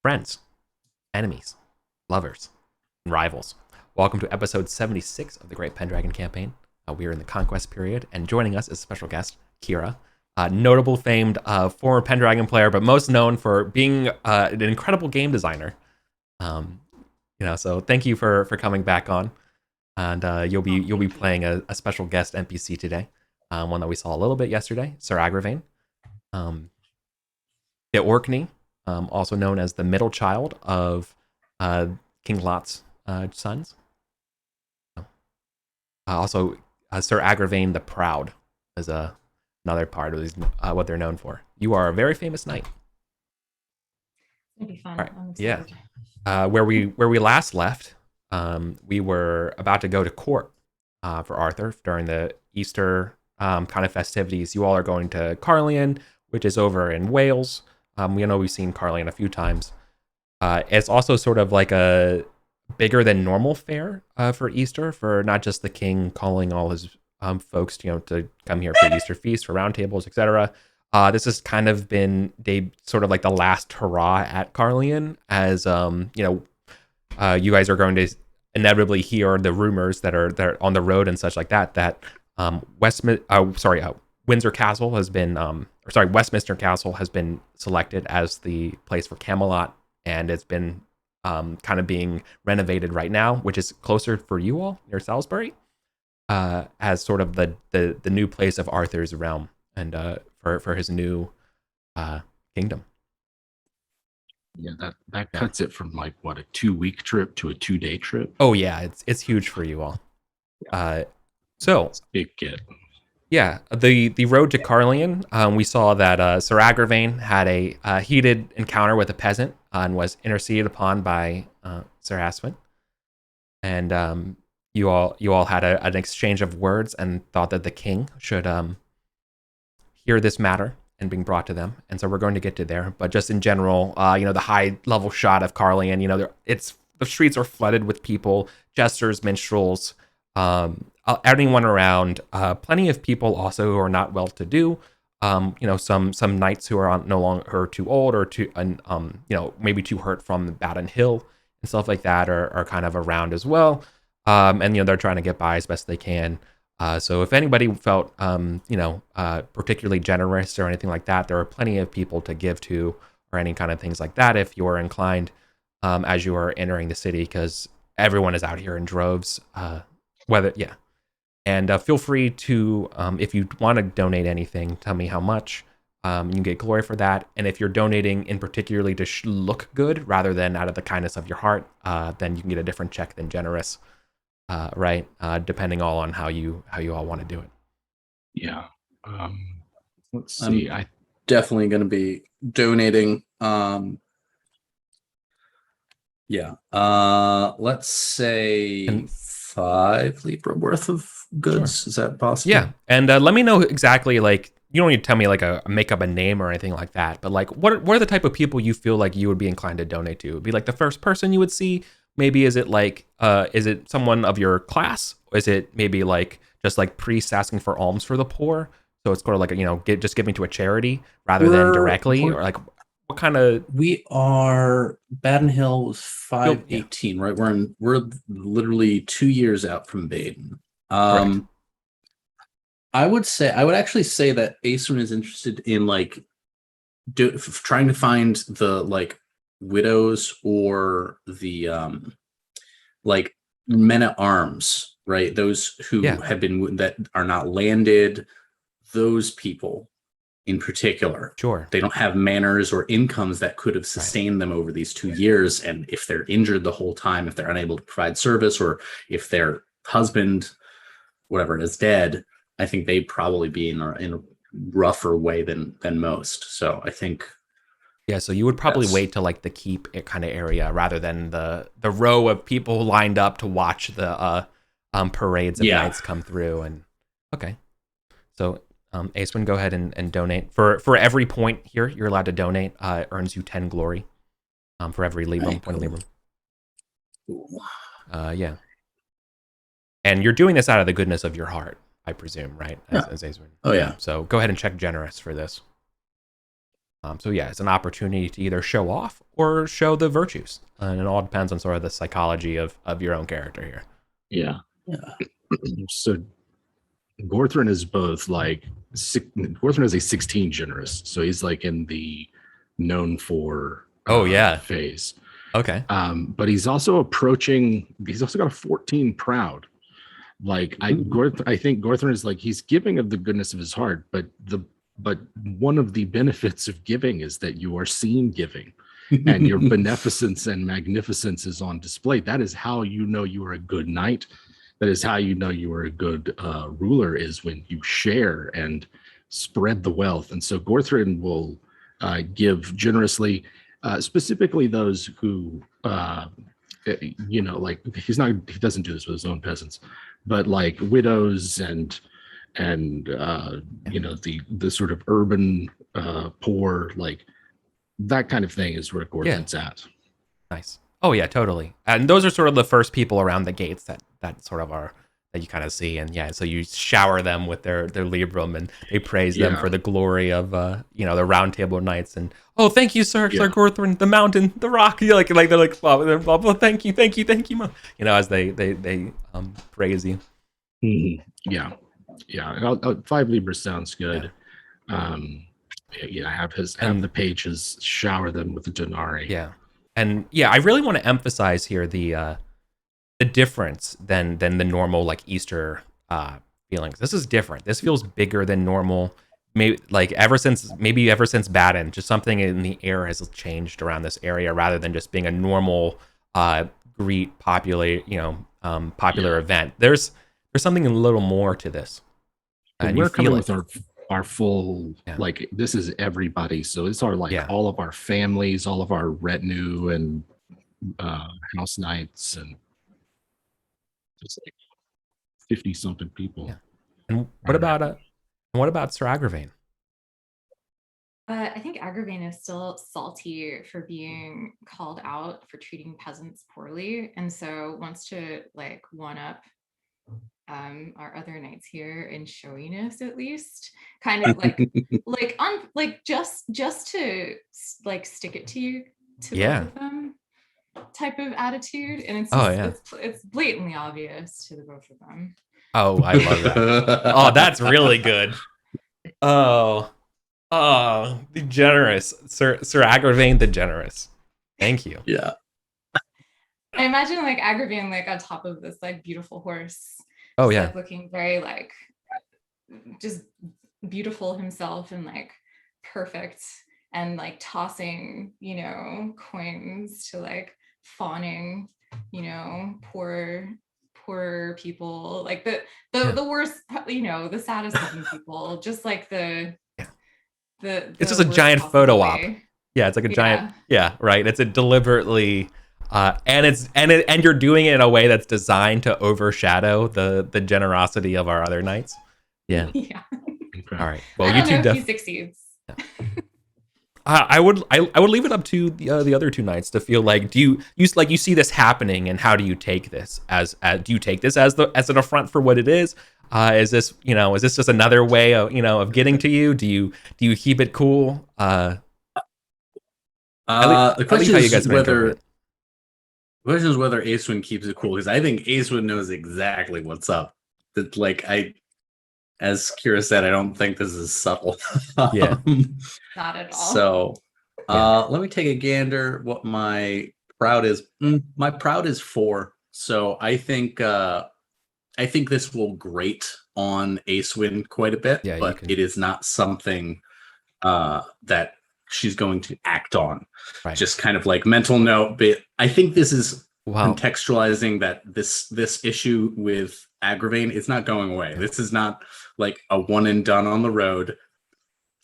Friends, enemies, lovers, and rivals. Welcome to episode 76 of the Great Pendragon campaign. We are in the Conquest period, and joining us is special guest Kira, notable famed former Pendragon player, but most known for being an incredible game designer. So thank you for coming back on, and you'll be playing a special guest NPC today, one that we saw a little bit yesterday, Sir Agrivane, the Orkney, also known as the middle child of King Lot's sons. Also, Sir Agrivane the Proud is another part of what they're known for. You are a very famous knight. It'll be fun. All right. Yeah. Where we last left, we were about to go to court for Arthur during the Easter kind of festivities. You all are going to Carlion, which is over in Wales. We know we've seen Carlion a few times. It's also sort of like a bigger than normal fair for Easter, for not just the king calling all his folks, to come here for Easter feast, for roundtables, etc. This has kind of been sort of like the last hurrah at Carlion, as you guys are going to inevitably hear the rumors that are on the road and such like that. That Windsor Castle has been, Westminster Castle has been selected as the place for Camelot, and it's been kind of being renovated right now, which is closer for you all near Salisbury, as sort of the new place of Arthur's realm, and for his new kingdom. Yeah, that cuts it from like what, a 2-week trip to a 2-day trip. Oh yeah, it's huge for you all. So it's a big get. Yeah, the road to Carlion, we saw that Sir Agrivane had a heated encounter with a peasant and was interceded upon by Sir Aswin, and you all had an exchange of words and thought that the king should hear this matter and being brought to them. And so we're going to get to there, but just in general, the high level shot of Carlion, the streets are flooded with people, jesters, minstrels, anyone around, plenty of people also who are not well to do, some knights who are no longer too old or maybe too hurt from Baden Hill and stuff like that are kind of around as well, and they're trying to get by as best they can. So if anybody felt particularly generous or anything like that, there are plenty of people to give to, or any kind of things like that if you're inclined, as you are entering the city, because everyone is out here in droves. And feel free to, if you want to donate anything, tell me how much. You can get glory for that. And if you're donating in particularly to look good rather than out of the kindness of your heart, then you can get a different check than generous, right? Depending all on how you all want to do it. Yeah. Let's see. I'm definitely going to be donating. Let's say 5 Libra worth of goods. Sure. Is that possible? Yeah, and let me know exactly, like, you don't need to tell me like make up a name or anything like that, but like what are the type of people you feel like you would be inclined to donate to? Would be like the first person you would see? Maybe is it like is it someone of your class? Or is it maybe like just like priests asking for alms for the poor? So it's sort of like just giving to a charity rather than directly, or like what kind of? We are Baden Hill was 518, right? We're literally 2 years out from Baden. I would actually say that Asun is interested in like trying to find the like widows or the like men at arms, right? Those who have been, that are not landed, those people in particular. Sure. They don't have manners or incomes that could have sustained them over these 2 years. And if they're injured the whole time, if they're unable to provide service, or if their husband, whatever it is, dead, I think they'd probably be in a rougher way than most. So I think. Yeah, so you would probably wait to like the keep kind of area rather than the row of people lined up to watch the parades of knights come through. And okay, so Acewin, go ahead and donate for every point here. You're allowed to donate. Earns you 10 glory for every librum, point of librum. Yeah, and you're doing this out of the goodness of your heart, I presume, right? As Acewin. Oh yeah. So go ahead and check generous for this. So yeah, it's an opportunity to either show off or show the virtues, and it all depends on sort of the psychology of your own character here. Yeah. Yeah. So Gorthrin is both like Gorthrin is a 16 generous, so he's like in the known for phase. Okay. But he's also approaching. He's also got a 14 proud. Like I think Gorthrin is like he's giving of the goodness of his heart, but one of the benefits of giving is that you are seen giving, and your beneficence and magnificence is on display. That is how you know you are a good knight. That is how you know you are a good ruler, is when you share and spread the wealth. And so Gorthrin will give generously, specifically those who, like he doesn't do this with his own peasants, but like widows and the sort of urban poor, like that kind of thing is where Gorthrin's at. Nice. Oh yeah, totally. And those are sort of the first people around the gates that sort of are that you kind of see, and yeah, so you shower them with their librum, and they praise them for the glory of the Round Table Knights, and thank you, Sir Gorthrin, the mountain, the rock. They're like blah, blah, blah, thank you, as they praise you. Mm-hmm. Yeah. And 5 libras sounds good. Have the pages shower them with the denarii. Yeah. And yeah, I really want to emphasize here the difference than the normal like Easter feelings. This is different. This feels bigger than normal. Maybe ever since Baden, just something in the air has changed around this area rather than just being a normal greet popular event. There's something a little more to this. And we're coming with our full, like, this is everybody. So it's our all of our families, all of our retinue and house knights, and just like 50 something people. And what about Sir Agrivane? I think Agrivane is still salty for being called out for treating peasants poorly, and so wants to one up our other knights here in showiness, at least, kind of just to stick it to you both of them type of attitude, and it's blatantly obvious to the both of them. Oh, I love that. Oh, that's really good. Oh, the generous Sir Agrivane, the generous. Thank you. Yeah. I imagine Agrivane on top of this beautiful horse. Oh yeah, looking very just beautiful himself and perfect, and tossing coins to fawning poor people, the worst, the saddest looking people, just it's just a giant photo op. Yeah, it's like a giant. Yeah, right. It's a deliberately. And you're doing it in a way that's designed to overshadow the generosity of our other knights. Yeah. Yeah. Okay. All right. Well, I don't know if he succeeds. Yeah. I would leave it up to the other two knights to feel like, do you see this happening, and how do you take this as do you take this as an affront for what it is? Is this just another way of getting to you? Do you keep it cool? The question is whether Acewin keeps it cool, because I think Acewin knows exactly what's up. That as Kira said, I don't think this is subtle. Yeah, not at all. So, let me take a gander. What my proud is? My proud is 4. So I think this will grate on Acewin quite a bit, but it is not something that she's going to act on. Right. Just kind of mental note, but I think this is contextualizing that this issue with Agrivane is not going away. Yeah. This is not a one and done on the road.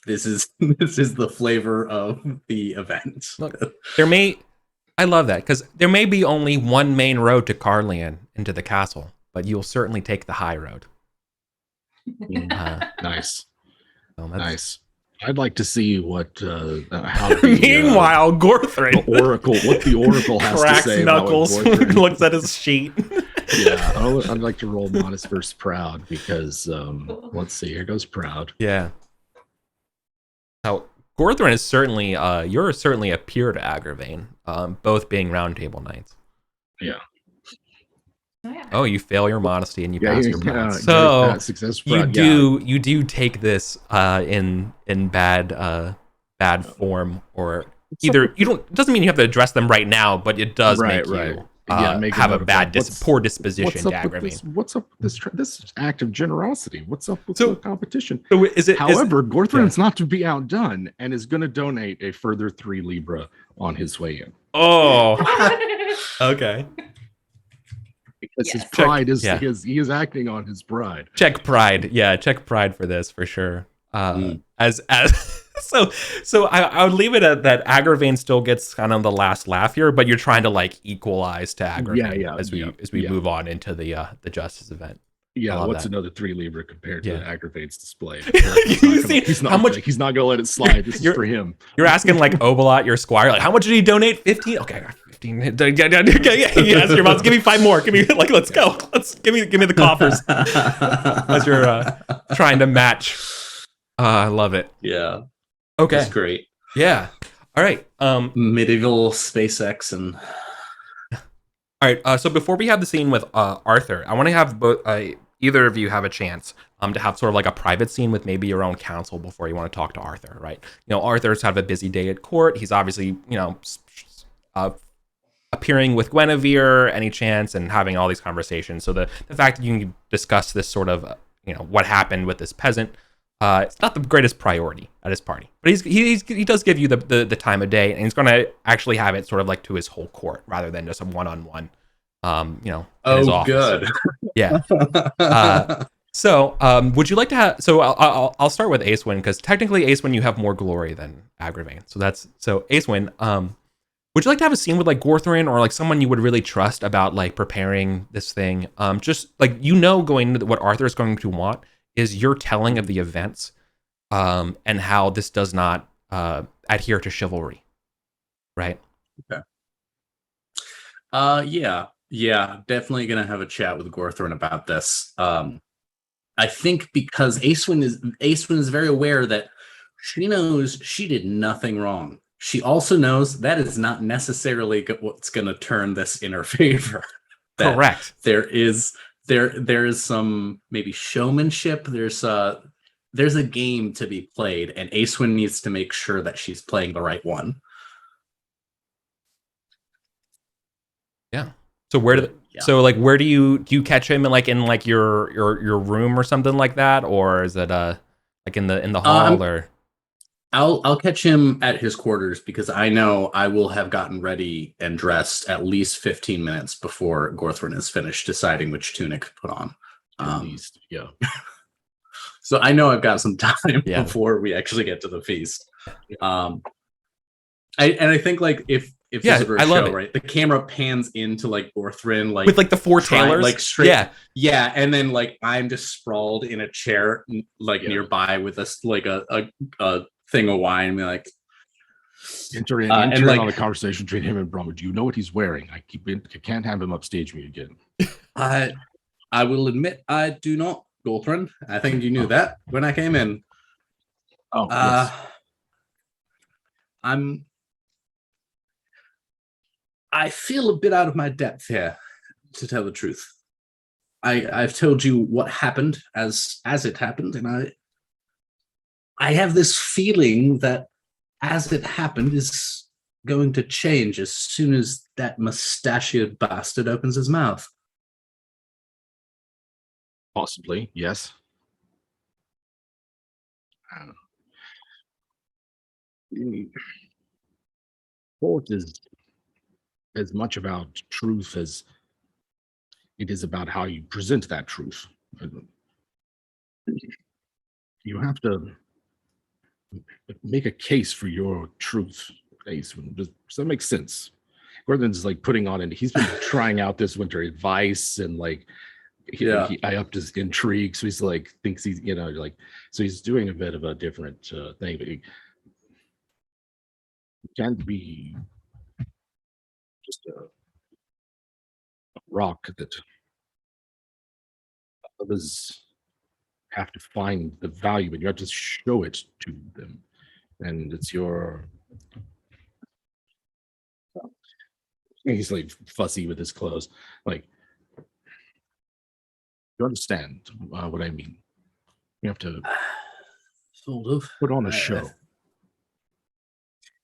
This is the flavor of the event. Look, I love that, because there may be only one main road to Carlion into the castle, but you'll certainly take the high road. Nice. So nice. I'd like to see what how meanwhile Gorthrin, what the oracle has cracks to say knuckles, looks at his sheet. Yeah, I'd like to roll modest versus proud, because let's see, here goes proud. Yeah. Now Gorthrin is certainly you're certainly a peer to Agrivane, both being roundtable knights. Yeah. Oh, yeah. Oh, you fail your modesty and you pass your proud. very So bad success you proud, do take this in bad form, or either you don't. It doesn't mean you have to address them right now, but it does make you make have a note of bad that. poor disposition to What's up with Agrivane. what's up with this act of generosity? What's up with the competition? So is it? However, Gorthrin's not to be outdone and is going to donate a further 3 Libra on his way in. Oh, okay. Because his pride is he is acting on his pride. Check pride, check pride for this for sure. As so I would leave it at that. Agrivane still gets kind of the last laugh here, but you're trying to like equalize to Agrivane as we move on into the Justice event. Yeah, what's another 3 Libra compared to Agravane's display? He's not going to let it slide. This is for him. You're asking like Obolat, your squire, like how much did he donate? 15. Okay, I got 15. Yes, your mom's give me 5 more. Give me like let's go. Give me the coffers as you're trying to match. I love it. Yeah. Okay. That's great. Yeah. All right. Medieval SpaceX and. All right. So before we have the scene with Arthur, I want to have both either of you have a chance to have sort of like a private scene with maybe your own counsel before you want to talk to Arthur, right? You know, Arthur's had a busy day at court. He's obviously, appearing with Guinevere any chance and having all these conversations. So the fact that you can discuss this sort of, what happened with this peasant, it's not the greatest priority at his party, but he does give you the time of day, and he's going to actually have it sort of like to his whole court rather than just a one-on-one, in his office. Good. Yeah. So would you like to have? So I'll start with Acewin because technically Acewin you have more glory than Agrivane. So Acewin, would you like to have a scene with like Gorthrin or like someone you would really trust about like preparing this thing? Just like going into what Arthur is going to want is your telling of the events, and how this does not adhere to chivalry, right? Okay. Yeah, definitely gonna have a chat with Gorthrin about this. I think because Acewin is very aware that she knows she did nothing wrong. She also knows that is not necessarily what's going to turn this in her favor. Correct. There is some maybe showmanship. There's a game to be played, and Acewin needs to make sure that she's playing the right one. Yeah. So where do you catch him in your room or something like that, or is it like in the hall or? I'll catch him at his quarters because I know I will have gotten ready and dressed at least 15 minutes before Gorthrin is finished deciding which tunic to put on. At least, yeah. So I know I've got some time before we actually get to the feast. I think like if this is a show, right, the camera pans into like Gorthrin, like with like the 4 tailors, like straight, and then like I'm just sprawled in a chair like nearby with a thing of wine, and be like enter in on the conversation between him and Brahma. Do you know what he's wearing? I can't have him upstage me again. I will admit I do not, Gorthrin. I think you knew that when I came in. Oh, yes. I feel a bit out of my depth here, to tell the truth. I've told you what happened as it happened, and I have this feeling that as it happened is going to change as soon as that mustachioed bastard opens his mouth. Possibly, yes. Sport is as much about truth as it is about how you present that truth. You have to make a case for your truth. Does that make sense? Gordon's like putting on it. He's been trying out this winter advice and like I upped his intrigue, so he's like thinks he's so he's doing a bit of a different thing, but he can't be just a rock that others have to find the value in. You have to show it to them. and it's your. He's like fussy with his clothes. Like, you understand what I mean? You have to Sort of. put on a show.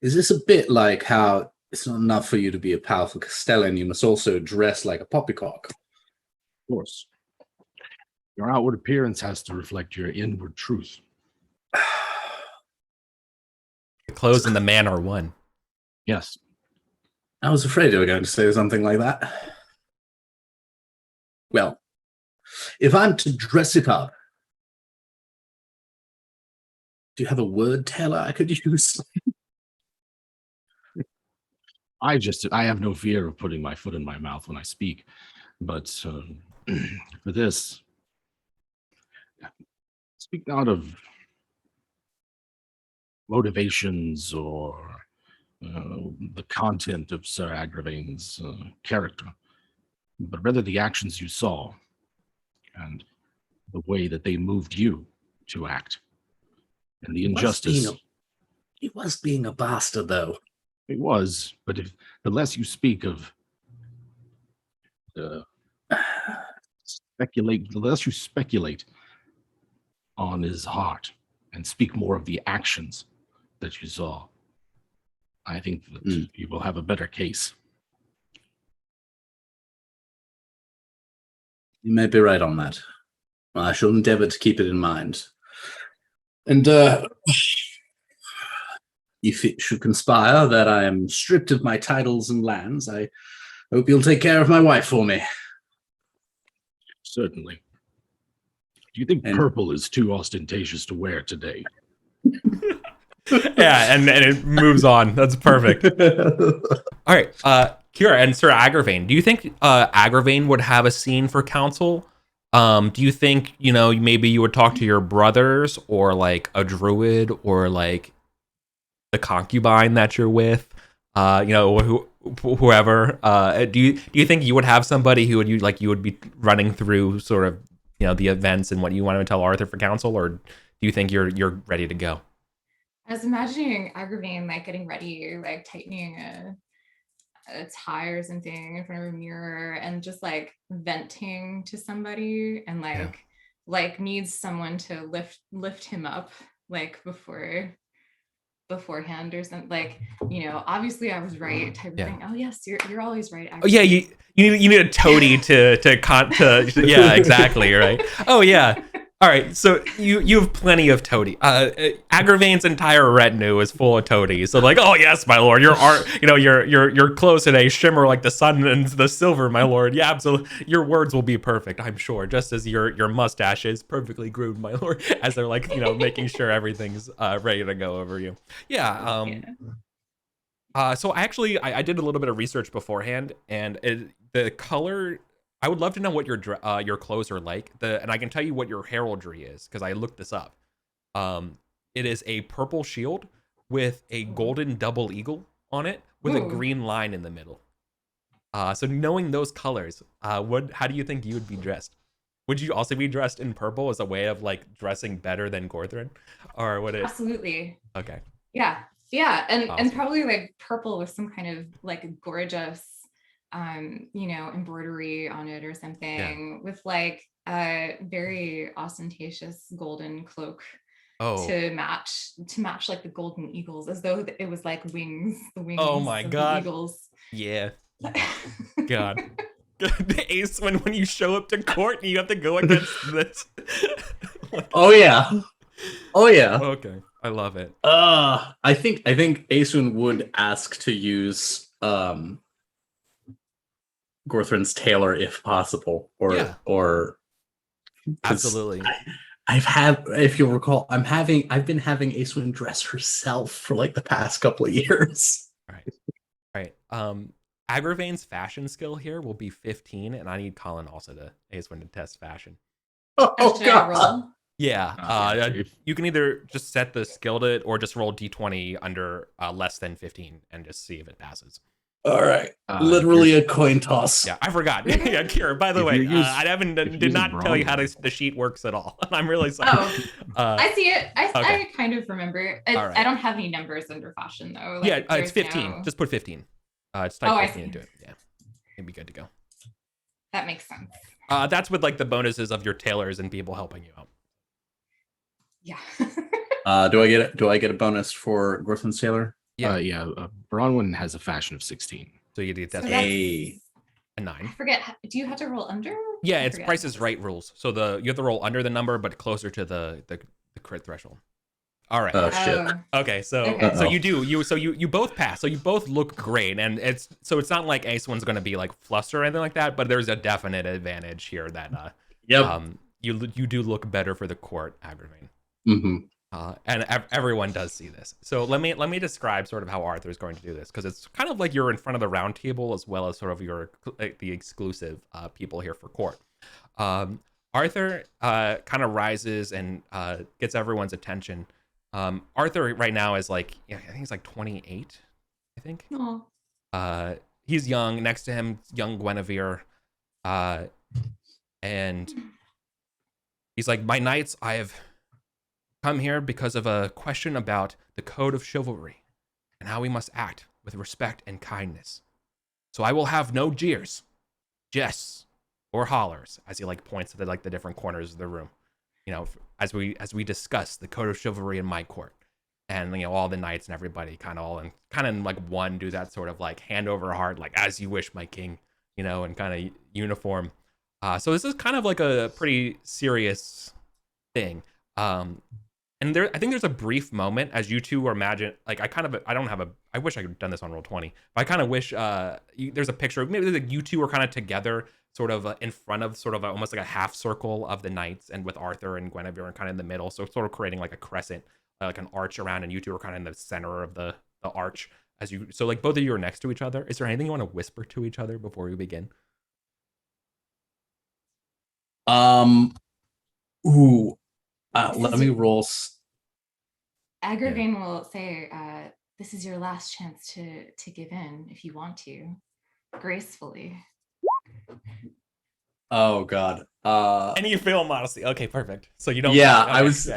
Is this a bit like how it's not enough for you to be a powerful Castellan, you must also dress like a poppycock? Of course. Your outward appearance has to reflect your inward truth. The clothes and the man are one. Yes. I was afraid you were going to say something like that. Well, if I'm to dress it up, do you have a word, Taylor, I could use? I have no fear of putting my foot in my mouth when I speak, but for this, speak not of motivations or the content of Sir Agravane's character, but rather the actions you saw and the way that they moved you to act, and the injustice. He was being a bastard, though. It was, but the less you speak of the less you speculate on his heart and speak more of the actions that you saw, I think that you will have a better case. You may be right on that. I shall endeavor to keep it in mind. And if it should conspire that I am stripped of my titles and lands, I hope you'll take care of my wife for me. Certainly. Do you think purple is too ostentatious to wear today? Yeah, and it moves on. That's perfect. All right, Kira and Sir Agrivane, do you think Agrivane would have a scene for council? Do you think, maybe you would talk to your brothers or like a druid or like the concubine that you're with, whoever? Do you think you would have somebody who you would be running through sort of, the events and what you want to tell Arthur for council, or do you think you're ready to go? I was imagining Agrivane like getting ready, like tightening a tie or something in front of a mirror and just like venting to somebody and like needs someone to lift him up like beforehand or something, like, obviously I was right type of thing. Oh yes, you're always right. Oh yeah, you need a toady to yeah, exactly, right. Oh yeah. All right, so you have plenty of toady. Agrivane's entire retinue is full of toadies. So like, oh yes, my lord, your clothes today shimmer like the sun and the silver, my lord. Yeah, absolutely. Your words will be perfect, I'm sure. Just as your mustache is perfectly groomed, my lord. As they're like, making sure everything's ready to go over you. Yeah. So I did a little bit of research beforehand, and the color. I would love to know what your clothes are like. And I can tell you what your heraldry is because I looked this up. It is a purple shield with a golden double eagle on it with a green line in the middle. So knowing those colors, how do you think you would be dressed? Would you also be dressed in purple as a way of like dressing better than Gorthrin, or would it? Absolutely. Okay. Yeah, and Awesome. Probably like purple with some kind of like gorgeous embroidery on it or something, with like a very ostentatious golden cloak to match like the golden eagles, as though it was like wings. The wings. Oh my god. The eagles. Yeah. God. Ace, when you show up to court and you have to go against this. Oh yeah. Okay, I love it. I think Aesun would ask to use Gorthrin's tailor if possible, or absolutely. If you'll recall, I've been having Aesun dress herself for like the past couple of years. Right. Agravane's fashion skill here will be 15, and I need Colin also to Aesun to test fashion. Oh god. Yeah. You can either just set the skill to it or just roll d20 under less than 15 and just see if it passes. All right. Uh, Literally a coin toss. Yeah, I forgot. Yeah, Kira, by the If way, you use- I haven't if you did use a not tell you how Bronwyn. the sheet works at all. I'm really sorry. Oh, I see it. okay. I kind of remember. All right. I don't have any numbers under fashion though. Like, Yeah, it's there's 15. no- Just put 15. Just type Oh, I 15 see. into it. Yeah, it'd be good to go. That makes sense. That's with like the bonuses of your tailors and people helping you out. Yeah. Do I get a bonus for Gorthon Sailor? Yeah. Bronwyn has a fashion of 16. So you get So that that's- Hey. a I 9. forget. Do you have to roll under? Yeah, I it's forget. Price is Right rules. So you have to roll under the number, but closer to the crit threshold. All right. Oh shit. Oh, Okay, so Okay. so you both pass, so you both look great, and it's not like Ace one's going to be like flustered or anything like that, but there's a definite advantage here that Yep. you do look better for the court, Agrivane. Mm-hmm. And everyone does see this. So let me describe sort of how Arthur is going to do this, because it's kind of like you're in front of the round table as well as sort of the exclusive people here for court. Arthur kind of rises and gets everyone's attention. Arthur right now is like, I think he's like 28, I think. no. He's young. Next to him, young Guinevere. And he's like, my knights, I have come here because of a question about the code of chivalry and how we must act with respect and kindness. So I will have no jeers, jests, or hollers, as he like points to the different corners of the room. You know, as we discuss the code of chivalry in my court, and all the knights and everybody kind of in like one do that sort of like hand over heart, like as you wish, my king, and kind of uniform. So this is kind of like a pretty serious thing. And I think there's a brief moment as you two are like I wish I could have done this on Roll20, but I kind of wish there's a picture of maybe like you two are kind of together, sort of in front of sort of almost like a half circle of the knights, and with Arthur and Guinevere and kind of in the middle, so sort of creating like a crescent, like an arch around, and you two are kind of in the center of the arch so like both of you are next to each other. Is there anything you want to whisper to each other before we begin? Ooh. Let me roll. Agrivane will say, "This is your last chance to give in if you want to, gracefully." Oh God. And you feel modesty. Okay, perfect. So you don't. Yeah, okay, I was.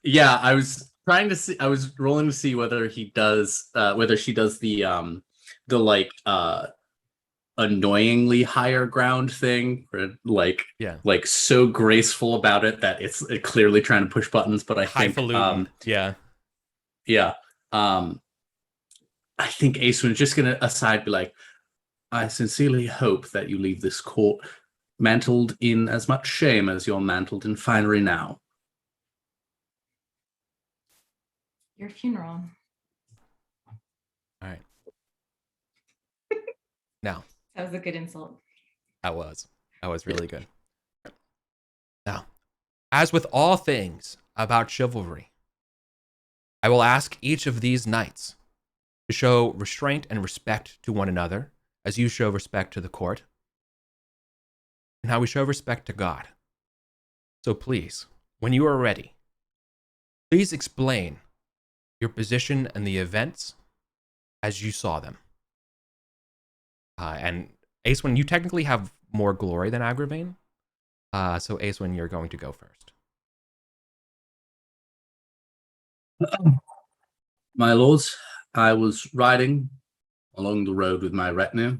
Yeah, I was trying to see. I was rolling to see whether he does, whether she does the like annoyingly higher ground thing, or like so graceful about it that it's clearly trying to push buttons. But I think yeah. I think Ace was just gonna aside be like, I sincerely hope that you leave this court mantled in as much shame as you're mantled in finery now. Your funeral. All right. Now. That was a good insult. That was really good. Now, as with all things about chivalry, I will ask each of these knights to show restraint and respect to one another as you show respect to the court, and how we show respect to God. So please, when you are ready, please explain your position and the events as you saw them. And Acewin, you technically have more glory than Agrivane. So Acewin, you're going to go first. My lords, I was riding along the road with my retinue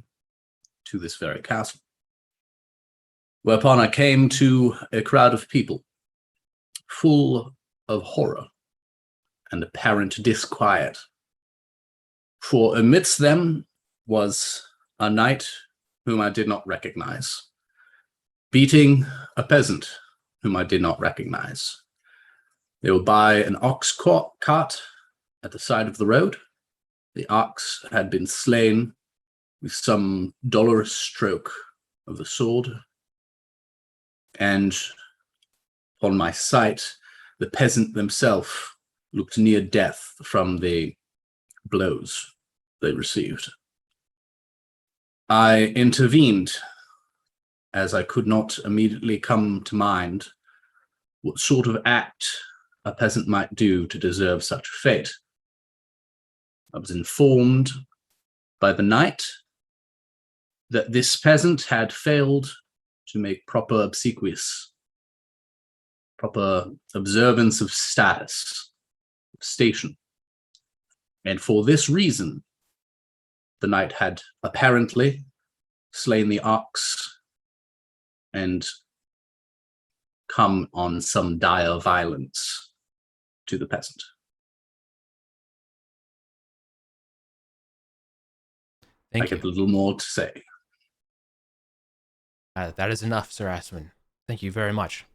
to this very castle, whereupon I came to a crowd of people full of horror and apparent disquiet. For amidst them was a knight whom I did not recognize, beating a whom I did not recognize. They were by an ox cart at the side of the road. The ox had been slain with some dolorous stroke of the sword, and on my sight, the peasant themselves looked near death from the blows they received. I intervened, as I could not immediately come to mind what sort of act a peasant might do to deserve such a fate. I was informed by the knight that this peasant had failed to make proper observance of status, station. And for this reason, the knight had apparently slain the ox and come on some dire violence to the peasant. Thank I you. have a little more to say. That is enough, Sir Aswin. Thank you very much.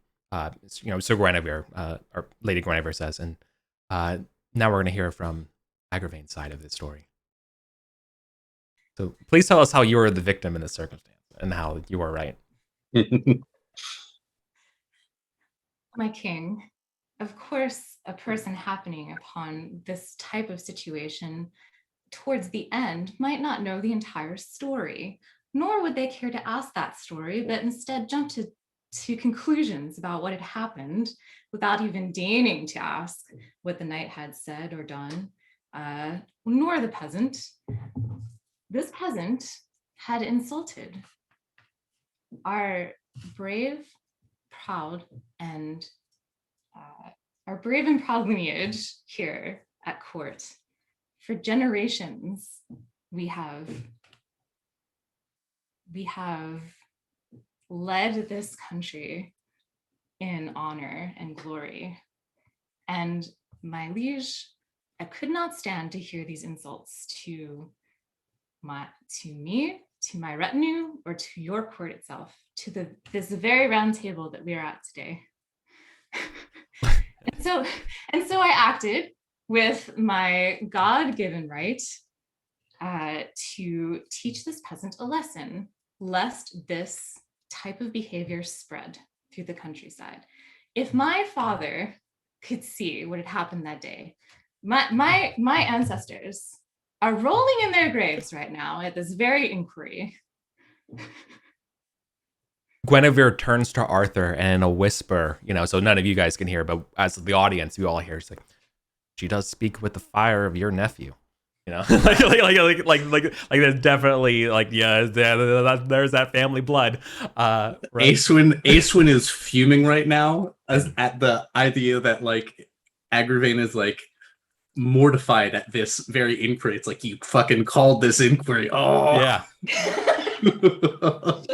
Sir Guinevere, or Lady Guinevere says, and now we're going to hear from Agravane's side of the story. So please tell us how you were the victim in this circumstance and how you were right. My king, of course, a person happening upon this type of situation towards the end might not know the entire story, nor would they care to ask that story, but instead jump to conclusions about what had happened without even deigning to ask what the knight had said or done, nor the peasant. This peasant had insulted our brave, proud, and lineage here at court. For generations, we have led this country in honor and glory. And my liege, I could not stand to hear these insults to me, to my retinue, or to your court itself, to this very round table that we are at today. and so I acted with my God-given right to teach this peasant a lesson, lest this type of behavior spread through the countryside. If my father could see what had happened that day, my ancestors are rolling in their graves right now at this very inquiry. Guinevere turns to Arthur and in a whisper, so none of you guys can hear, but as the audience, you all hear, she's like, she does speak with the fire of your nephew. like there's definitely there's that family blood. Right? Acewin is fuming right now at the idea that Agrivane is mortified at this very inquiry. It's you fucking called this inquiry. Oh yeah. We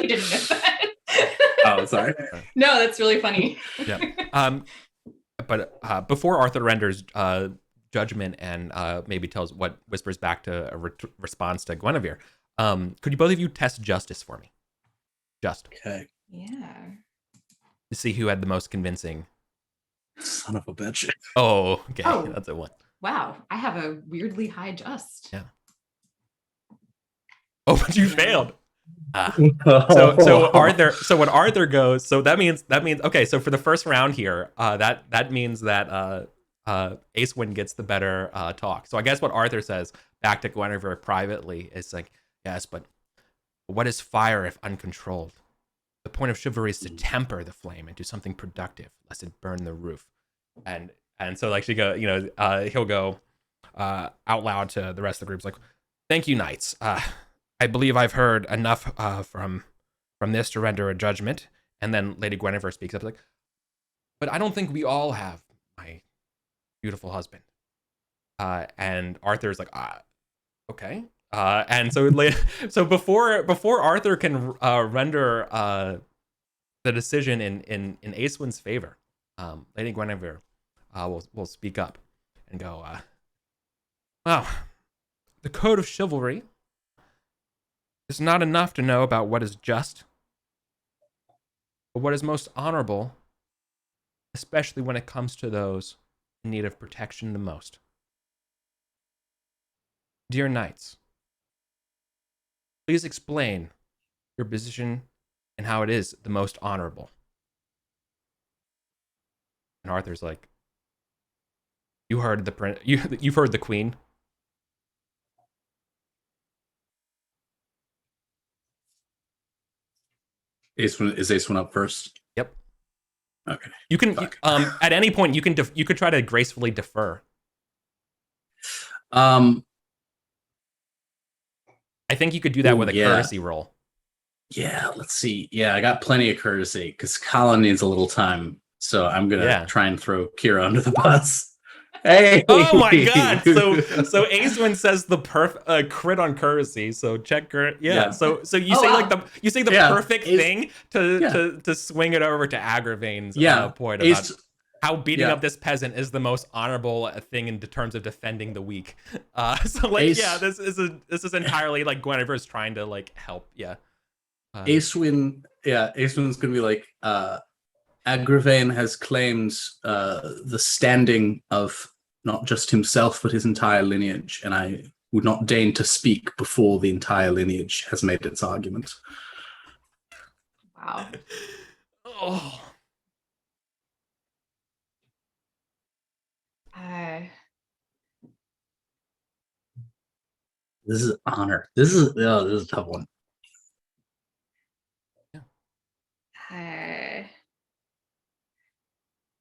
didn't miss that. Oh, sorry. No, that's really funny. Yeah. But before Arthur renders judgment and maybe whispers back to a response to Guinevere, could you both of you test justice for me? Okay. Yeah. To see who had the most convincing. Son of a bitch. Oh, okay. Oh. That's a one. Wow, I have a weirdly high just. Yeah. Oh, but you failed. So Arthur. So when Arthur goes, so that means okay. So for the first round here, that means that Acewin gets the better talk. So I guess what Arthur says back to Guinevere privately is yes, but what is fire if uncontrolled? The point of chivalry is to temper the flame and do something productive, lest it burn the roof. And so she go, he'll go out loud to the rest of the groups thank you, knights. I believe I've heard enough from this to render a judgment. And then Lady Guinevere speaks up but I don't think we all have my beautiful husband. And Arthur's okay. And so before Arthur can render the decision in Acewin's favor, Lady Guinevere will speak up and go, wow, the code of chivalry is not enough to know about what is just, but what is most honorable, especially when it comes to those in need of protection the most. Dear knights, please explain your position and how it is the most honorable. And Arthur's you heard you've heard the queen. Is Acewin up first? Yep. Okay. You can at any point you could try to gracefully defer. I think you could do that with a courtesy roll. Yeah, let's see. Yeah, I got plenty of courtesy because Colin needs a little time. So I'm gonna try and throw Kira under the bus. Hey! Oh my god! So Acewin says the crit on courtesy. So check crit. Yeah. So you say like the perfect thing to swing it over to Agravane's point about how beating up this peasant is the most honorable thing in terms of defending the weak. So like this is entirely like Guinevere's trying to like help. Yeah. Acewin's gonna be like, Agrivane has claimed the standing of not just himself but his entire lineage, and I would not deign to speak before the entire lineage has made its argument. Wow. Oh. This is honor. This is a tough one.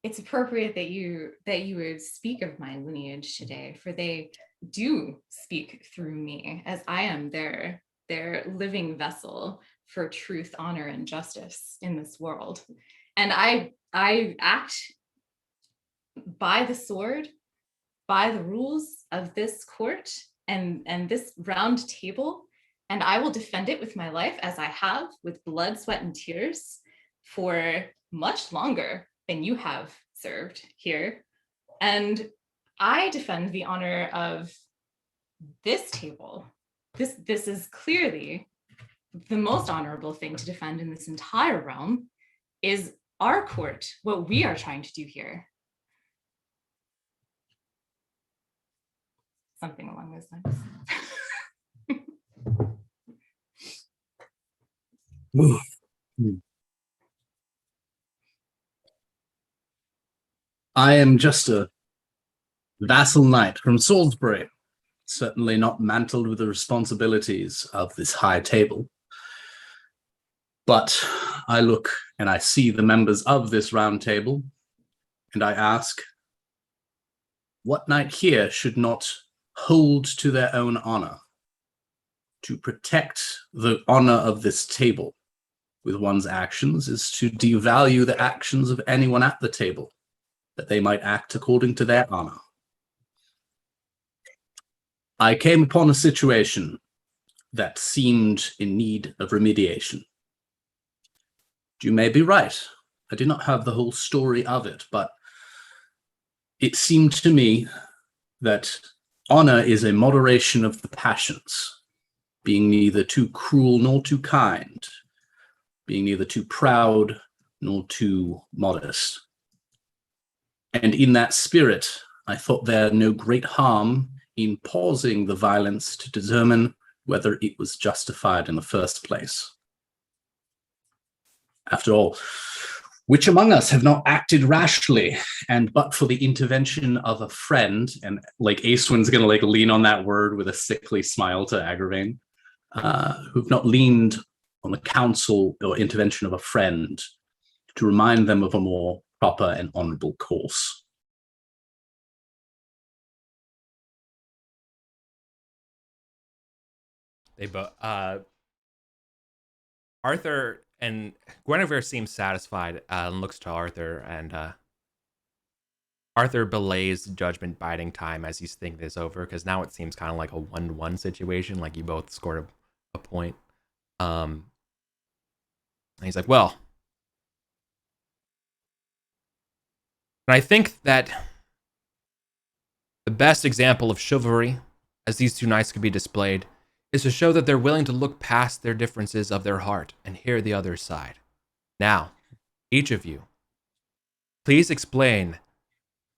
It's appropriate that you would speak of my lineage today, for they do speak through me, as I am their living vessel for truth, honor, and justice in this world. And I act by the sword, by the rules of this court and this round table, and I will defend it with my life, as I have, with blood, sweat, and tears, for much longer than you have served here. And I defend the honor of this table. This is clearly the most honorable thing to defend in this entire realm, is our court, what we are trying to do here. Something along those lines. I am just a vassal knight from Salisbury, certainly not mantled with the responsibilities of this high table. But I look and I see the members of this round table, and I ask, what knight here should not hold to their own honor? To protect the honor of this table with one's actions is to devalue the actions of anyone at the table, that they might act according to their honor. I came upon a situation that seemed in need of remediation. You may be right. I do not have the whole story of it, but it seemed to me that honor is a moderation of the passions, being neither too cruel nor too kind, being neither too proud nor too modest. And in that spirit, I thought there no great harm in pausing the violence to determine whether it was justified in the first place. After all, which among us have not acted rashly, and but for the intervention of a friend, and like Acewin's gonna like lean on that word with a sickly smile to Agrivane, who've not leaned on the counsel or intervention of a friend to remind them of a more proper and honorable course. They both Arthur and Guinevere seems satisfied and looks to Arthur, and Arthur belays judgment biding time as he's thinking this over, because now it seems kind of like a 1-1 situation, like you both scored a point. And he's like, well, and I think that the best example of chivalry, as these two knights could be displayed, is to show that they're willing to look past their differences of their heart and hear the other side. Now, each of you, please explain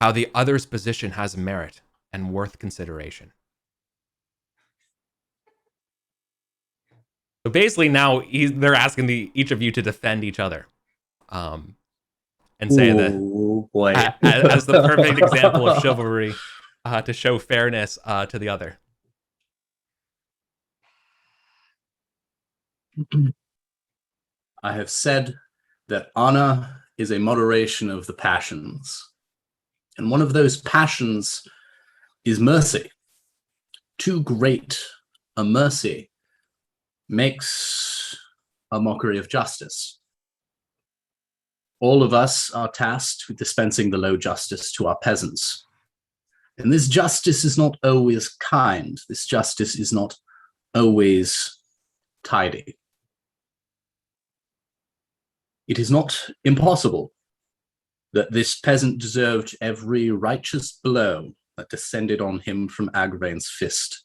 how the other's position has merit and worth consideration. So basically now they're asking each of you to defend each other. And say that as the perfect example of chivalry, to show fairness to the other. I have said that honor is a moderation of the passions. And one of those passions is mercy. Too great a mercy makes a mockery of justice. All of us are tasked with dispensing the low justice to our peasants. And this justice is not always kind. This justice is not always tidy. It is not impossible that this peasant deserved every righteous blow that descended on him from Agravane's fist.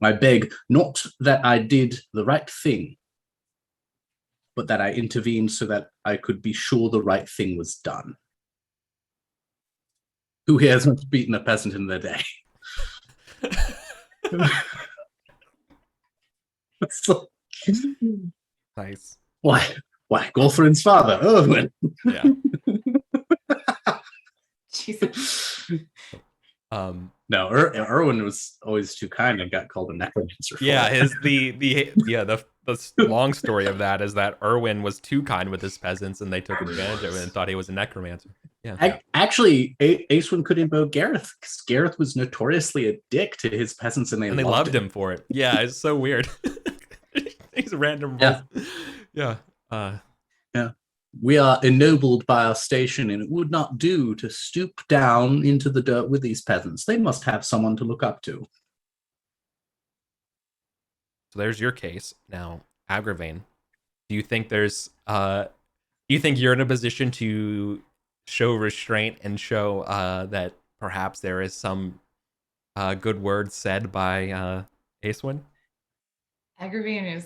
I beg not that I did the right thing, but that I intervened so that I could be sure the right thing was done. Who here has not beaten a peasant in their day? So, Nice. Why, Gulthrin's father, Erwin. Yeah. Jesus. No, Erwin was always too kind and got called a necromancer. Yeah, the long story of that is that Erwin was too kind with his peasants, and they took advantage of it and thought he was a necromancer. Yeah. Actually, Aeswin could invoke Gareth, because Gareth was notoriously a dick to his peasants, and they loved him for it. Yeah, it's so weird. He's a random. Yeah. Yeah. Yeah. We are ennobled by our station, and it would not do to stoop down into the dirt with these peasants. They must have someone to look up to. So there's your case. Now, Agrivane, do you think you're in a position to show restraint and show that perhaps there is some good words said by Aeswin? Agrivane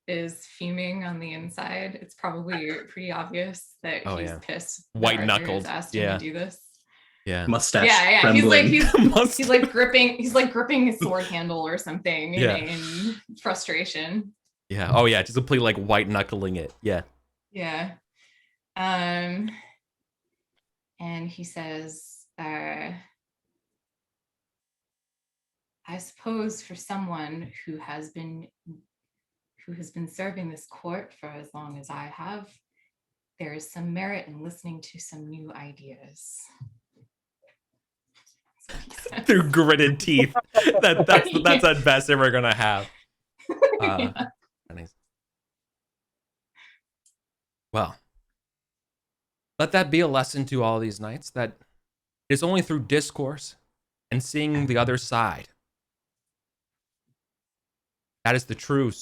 is fuming on the inside. It's probably pretty obvious that he's pissed. White that knuckled. Asked him to do this. Yeah. Mustache. Yeah. Trembling. He's like gripping his sword handle or something in frustration. Yeah. Oh yeah. Just completely like white knuckling it. Yeah. Yeah. And he says, I suppose for someone who has been serving this court for as long as I have, there is some merit in listening to some new ideas. Through gritted teeth. That's the best ever gonna have. Well, let that be a lesson to all these knights that it's only through discourse and seeing the other side that is the true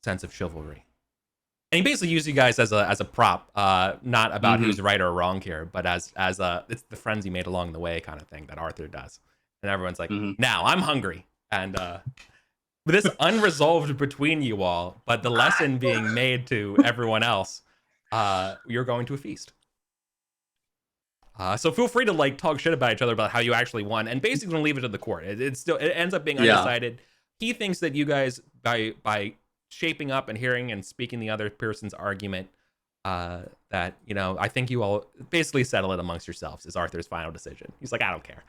sense of chivalry. And he basically used you guys as a prop, not about who's right or wrong here, but as it's the friends he made along the way kind of thing that Arthur does. And everyone's like, now I'm hungry. And this unresolved between you all, but the lesson being made to everyone else, you're going to a feast. So feel free to like talk shit about each other about how you actually won, and basically leave it to the court. It ends up being undecided. He thinks that you guys by shaping up and hearing and speaking the other person's argument, that I think you all basically settle it amongst yourselves is Arthur's final decision. He's like, I don't care.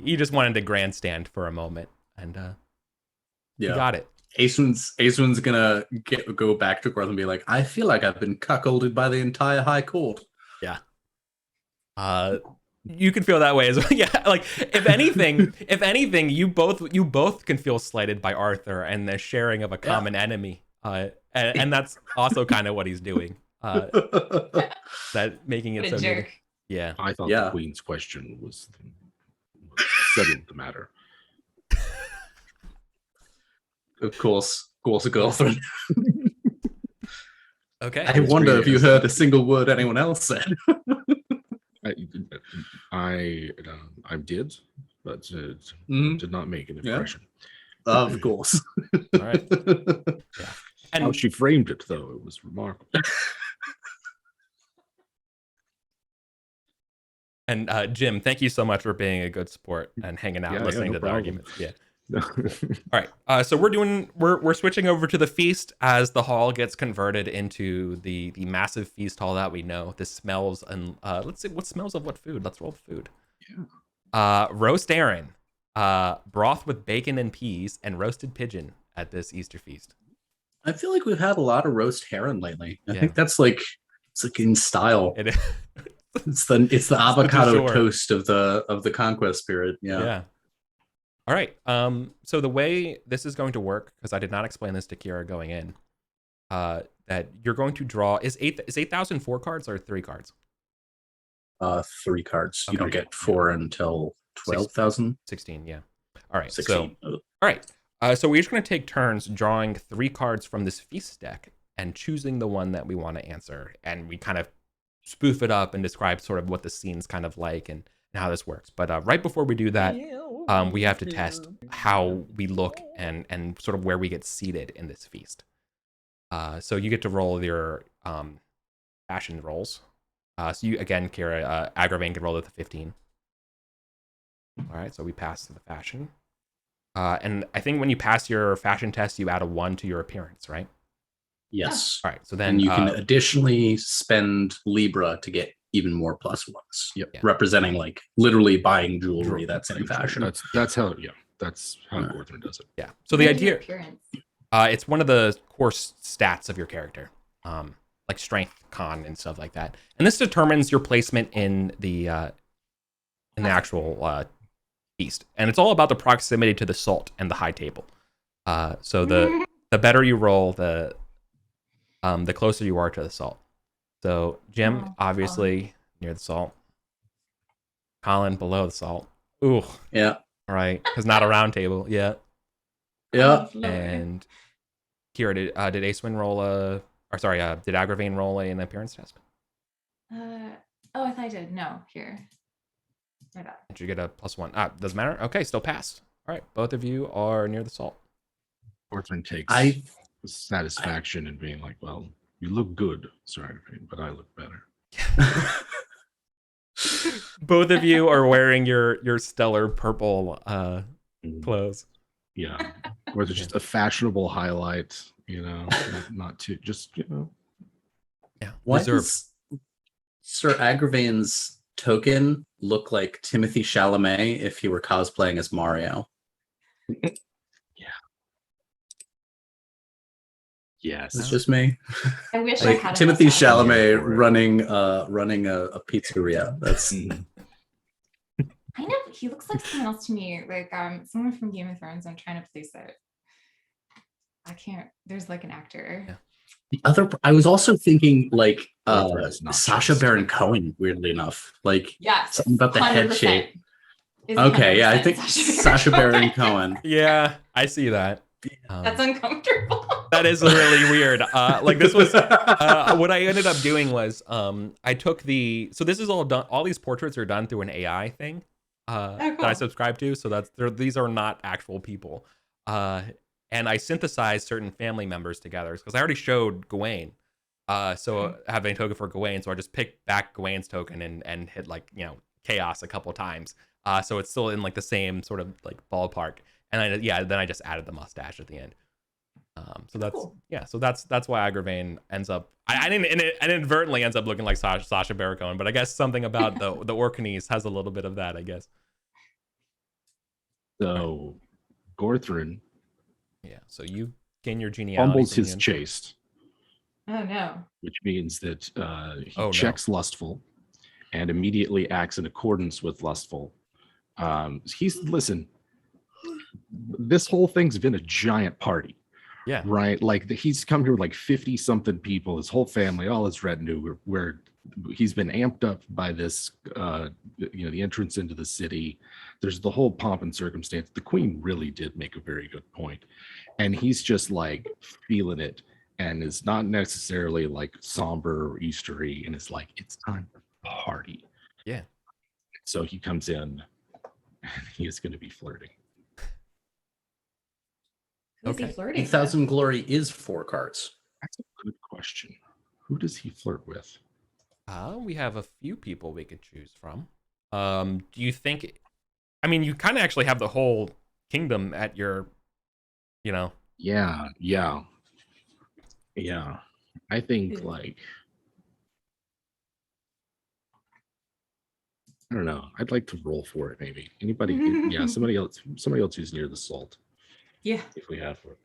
He just wanted to grandstand for a moment, and he got it. Aeswin's gonna go back to Garth and be like, I feel like I've been cuckolded by the entire High Court. Yeah. You can feel that way as well. Yeah, like if anything, you both can feel slighted by Arthur and the sharing of a common enemy. And that's also kind of what he's doing. That making it what so a jerk. Good. Yeah. I thought the Queen's question was settled the matter. Of course, a girlfriend. Okay. I wonder if you heard a single word anyone else said. I did, but did not make an impression. Of course. All right. Yeah. And how she framed it, though, it was remarkable. And Jim, thank you so much for being a good sport and hanging out, listening to the arguments. Yeah. All right. So we're switching over to the feast as the hall gets converted into the massive feast hall that we know. This smells and let's see what smells of what food. Let's roll the food. Yeah. Roast Aaron, broth with bacon and peas, and roasted pigeon at this Easter feast. I feel like we've had a lot of roast heron lately. I think that's it's like in style. It is. It's the avocado toast of the Conquest period. Yeah. All right. So the way this is going to work, because I did not explain this to Kira going in, that you're going to draw is 8,000 4 cards or 3 cards? 3 cards. You Okay. don't get 4 until 12,000. 16, yeah. All right. 16. So, all right. So we're just going to take turns drawing 3 cards from this feast deck and choosing the one that we want to answer. And we kind of spoof it up and describe sort of what the scene's kind of like and how this works. But right before we do that, we have to test how we look and sort of where we get seated in this feast. So you get to roll your fashion rolls. So you, again, Kira, Agrivane can roll with a 15. All right, so we pass to the fashion. And I think when you pass your fashion test, you add a 1 to your appearance, right? Yes. All right, so then And you can additionally spend Libra to get even more +1s. Yep. Yeah. Representing like literally buying jewelry that's in fashion. That's how Gorthron does it. Yeah. So the What is your idea, appearance? it's one of the core stats of your character, like strength, con, and stuff like that. And this determines your placement in the actual feast. And it's all about the proximity to the salt and the high table. So the better you roll, the closer you are to the salt. So Jim, obviously near the salt. Colin below the salt. Ooh. Yeah. All right, because not a round table. Yeah. Yeah. And Kira, did Acewin roll did Agrivane roll an appearance test? Oh, I thought I did. No, here. My bad. Did you get a +1? Doesn't matter. Okay, still passed. All right, both of you are near the salt. Gorthron takes satisfaction in being like, well, you look good, sorry, but I look better. Both of you are wearing your stellar purple clothes. Yeah. Or it's just a fashionable highlight, not too, just, Yeah. Why Reserve. does Sir Agravane's token look like Timothy Chalamet if he were cosplaying as Mario? Yes. It's just me. I wish I Like had a Timothy mustache. Chalamet for it. running a pizzeria. That's Kind of, he looks like someone else to me, like someone from Game of Thrones. I'm trying to place it. I can't. There's like an actor. Yeah. the other. I was also thinking like Gorthron is not Sacha just- Baron Cohen. Weirdly enough, like Yes. something about the head 100% shape. is Okay, yeah, I 100% think Sacha Baron Cohen. Yeah, I see that. That's uncomfortable. That is really weird. Like this was what I ended up doing was I took so this is all done. All these portraits are done through an AI thing that I cool. subscribe to. So these are not actual people. And I synthesized certain family members together because I already showed Gawain. So having a token for Gawain, so I just picked back Gawain's token and hit like chaos a couple times. So it's still in like the same sort of like ballpark. And then I just added the mustache at the end. So that's Cool. so that's why Agrivane ends up. I inadvertently ends up looking like Sacha Baron Cohen, but I guess something about the Orkneys has a little bit of that, I guess. So Gorthron Yeah. So you gain your geniality. fumbles from his the chaste, Oh no. which means that he Oh, no. checks lustful and immediately acts in accordance with lustful. Listen, this whole thing's been a giant party. Yeah. Right, like he's come here with like 50 something people, his whole family, all his retinue, where he's been amped up by this the entrance into the city. There's the whole pomp and circumstance. The queen really did make a very good point, and he's just like feeling it and is not necessarily like somber or Eastery, and it's like it's time to party. Yeah. So he comes in and he is going to be flirting. Who's he Okay. flirting with? 8,000 glory is 4 cards. That's a good question. Who does he flirt with? We have a few people we could choose from. Do you think? I mean, you kind of actually have the whole kingdom at your, Yeah. I think like I don't know. I'd like to roll for it. Maybe anybody. Yeah, somebody else who's near the salt. Yeah. If we have one.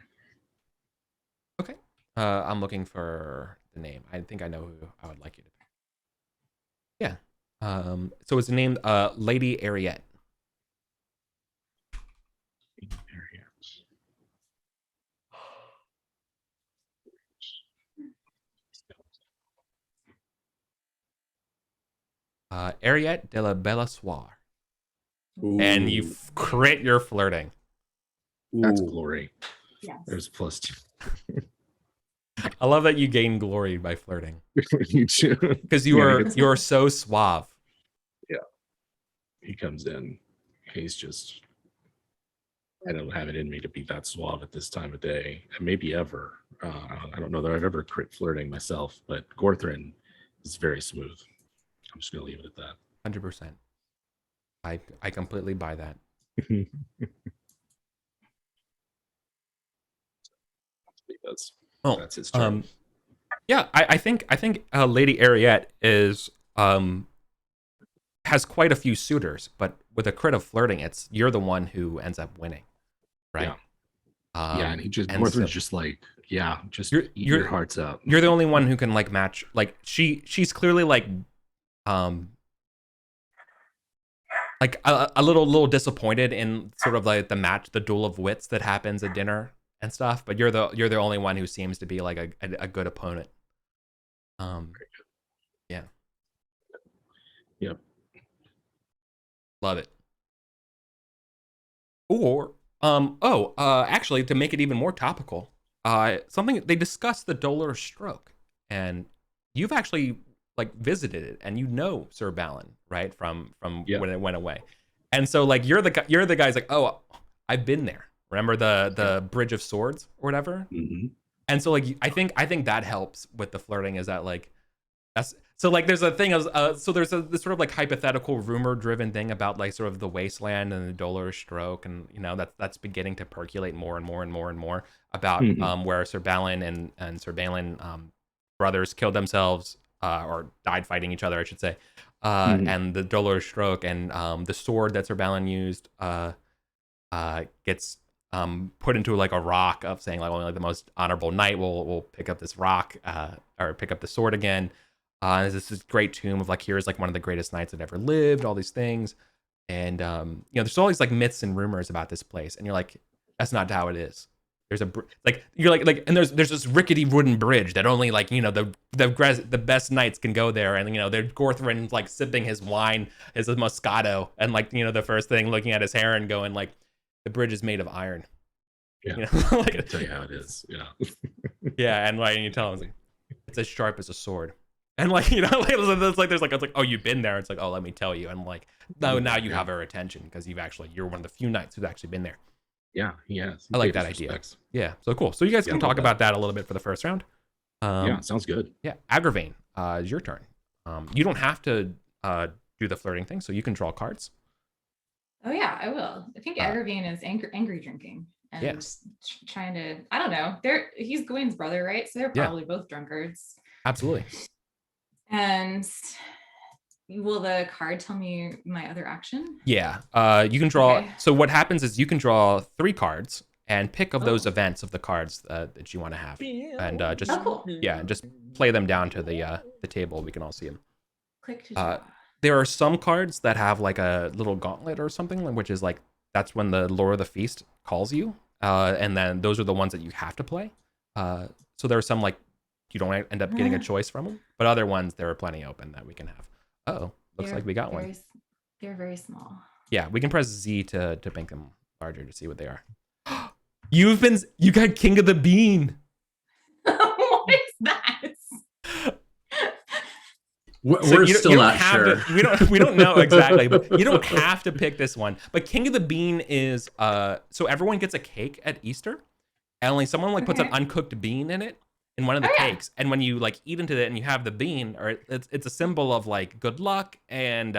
Okay. I'm looking for the name. I think I know who I would like you to pick. Yeah. So it's named Lady Ariette. Ariette de la Belle Soir. And you Ooh. crit your flirting. That's Ooh. glory. Yes. There's +2. I love that you gain glory by flirting. You too. Because you are so suave. Yeah. He comes in. He's just, I don't have it in me to be that suave at this time of day, and maybe ever. I don't know that I've ever crit flirting myself, but Gorthrin is very smooth. I'm just gonna leave it at that. 100%. I completely buy that. That's his turn. Yeah, I think Lady Ariette is has quite a few suitors, but with a crit of flirting, you're the one who ends up winning, right? Yeah, and Gorthrin's just like, just eat your hearts out. You're the only one who can like match. Like she's clearly like a little disappointed in sort of like the duel of wits that happens at dinner and stuff. But you're the only one who seems to be like a good opponent. Yeah. Yep. Love it. Or actually, to make it even more topical, something they discussed the Dolor Stroke, and you've actually like visited it, and you know Sir Balin, right, from when it went away, and so like you're the guy's like, oh, I've been there. Remember the Bridge of Swords or whatever, and so like I think that helps with the flirting, is that like that's so like there's a thing of so there's this sort of like hypothetical rumor driven thing about like sort of the wasteland and the Dolor Stroke, and you know that's beginning to percolate more and more and more and more about where Sir Balin and Sir Balin brothers killed themselves or died fighting each other, I should say, and the Dolor Stroke and the sword that Sir Balin used gets put into like a rock of saying like only like the most honorable knight will pick up this rock or pick up the sword again. There's this great tomb of like, here's like one of the greatest knights that ever lived, all these things. And, you know, there's all these like myths and rumors about this place. And you're like, that's not how it is. There's and there's this rickety wooden bridge that only like, you know, the best knights can go there. And, you know, they're Gorthrin like sipping his wine, his Moscato. And like, you know, the first thing looking at his hair and going like, the bridge is made of iron. Yeah. You know? Like, I'll tell you how it is. Yeah. Yeah. And like, you tell him like, it's as sharp as a sword. And like, you know, like it's like, oh, you've been there. It's like, oh, let me tell you. And like, no, now you have our attention because you're one of the few knights who's actually been there. Yeah, he has. I like that idea. Yeah, so cool. So you guys can talk about that a little bit for the first round. Yeah, sounds good. Yeah, Agrivane, is your turn. You don't have to do the flirting thing, so you can draw cards. Oh yeah, I will. I think Agrivane is angry drinking and trying to. I don't know. He's Gawain's brother, right? So they're probably both drunkards. Absolutely. And will the card tell me my other action? Yeah. You can draw. Okay. So what happens is you can draw 3 cards and pick of those events of the cards that you want to have, and just just play them down to the table. We can all see them. Click to draw. There are some cards that have like a little gauntlet or something, which is like that's when the Lord of the Feast calls you, and then those are the ones that you have to play. So there are some like you don't end up getting a choice from them, but other ones there are plenty open that we can have. Looks like we got one. They're very small. Yeah, we can press Z to make them larger to see what they are. You got King of the Bean. What is that? We're still not sure. We don't know exactly, but you don't have to pick this one. But King of the Bean is so everyone gets a cake at Easter, and only someone like puts an uncooked bean in it. In one of the cakes, and when you like eat into it and you have the bean, or it's a symbol of like good luck and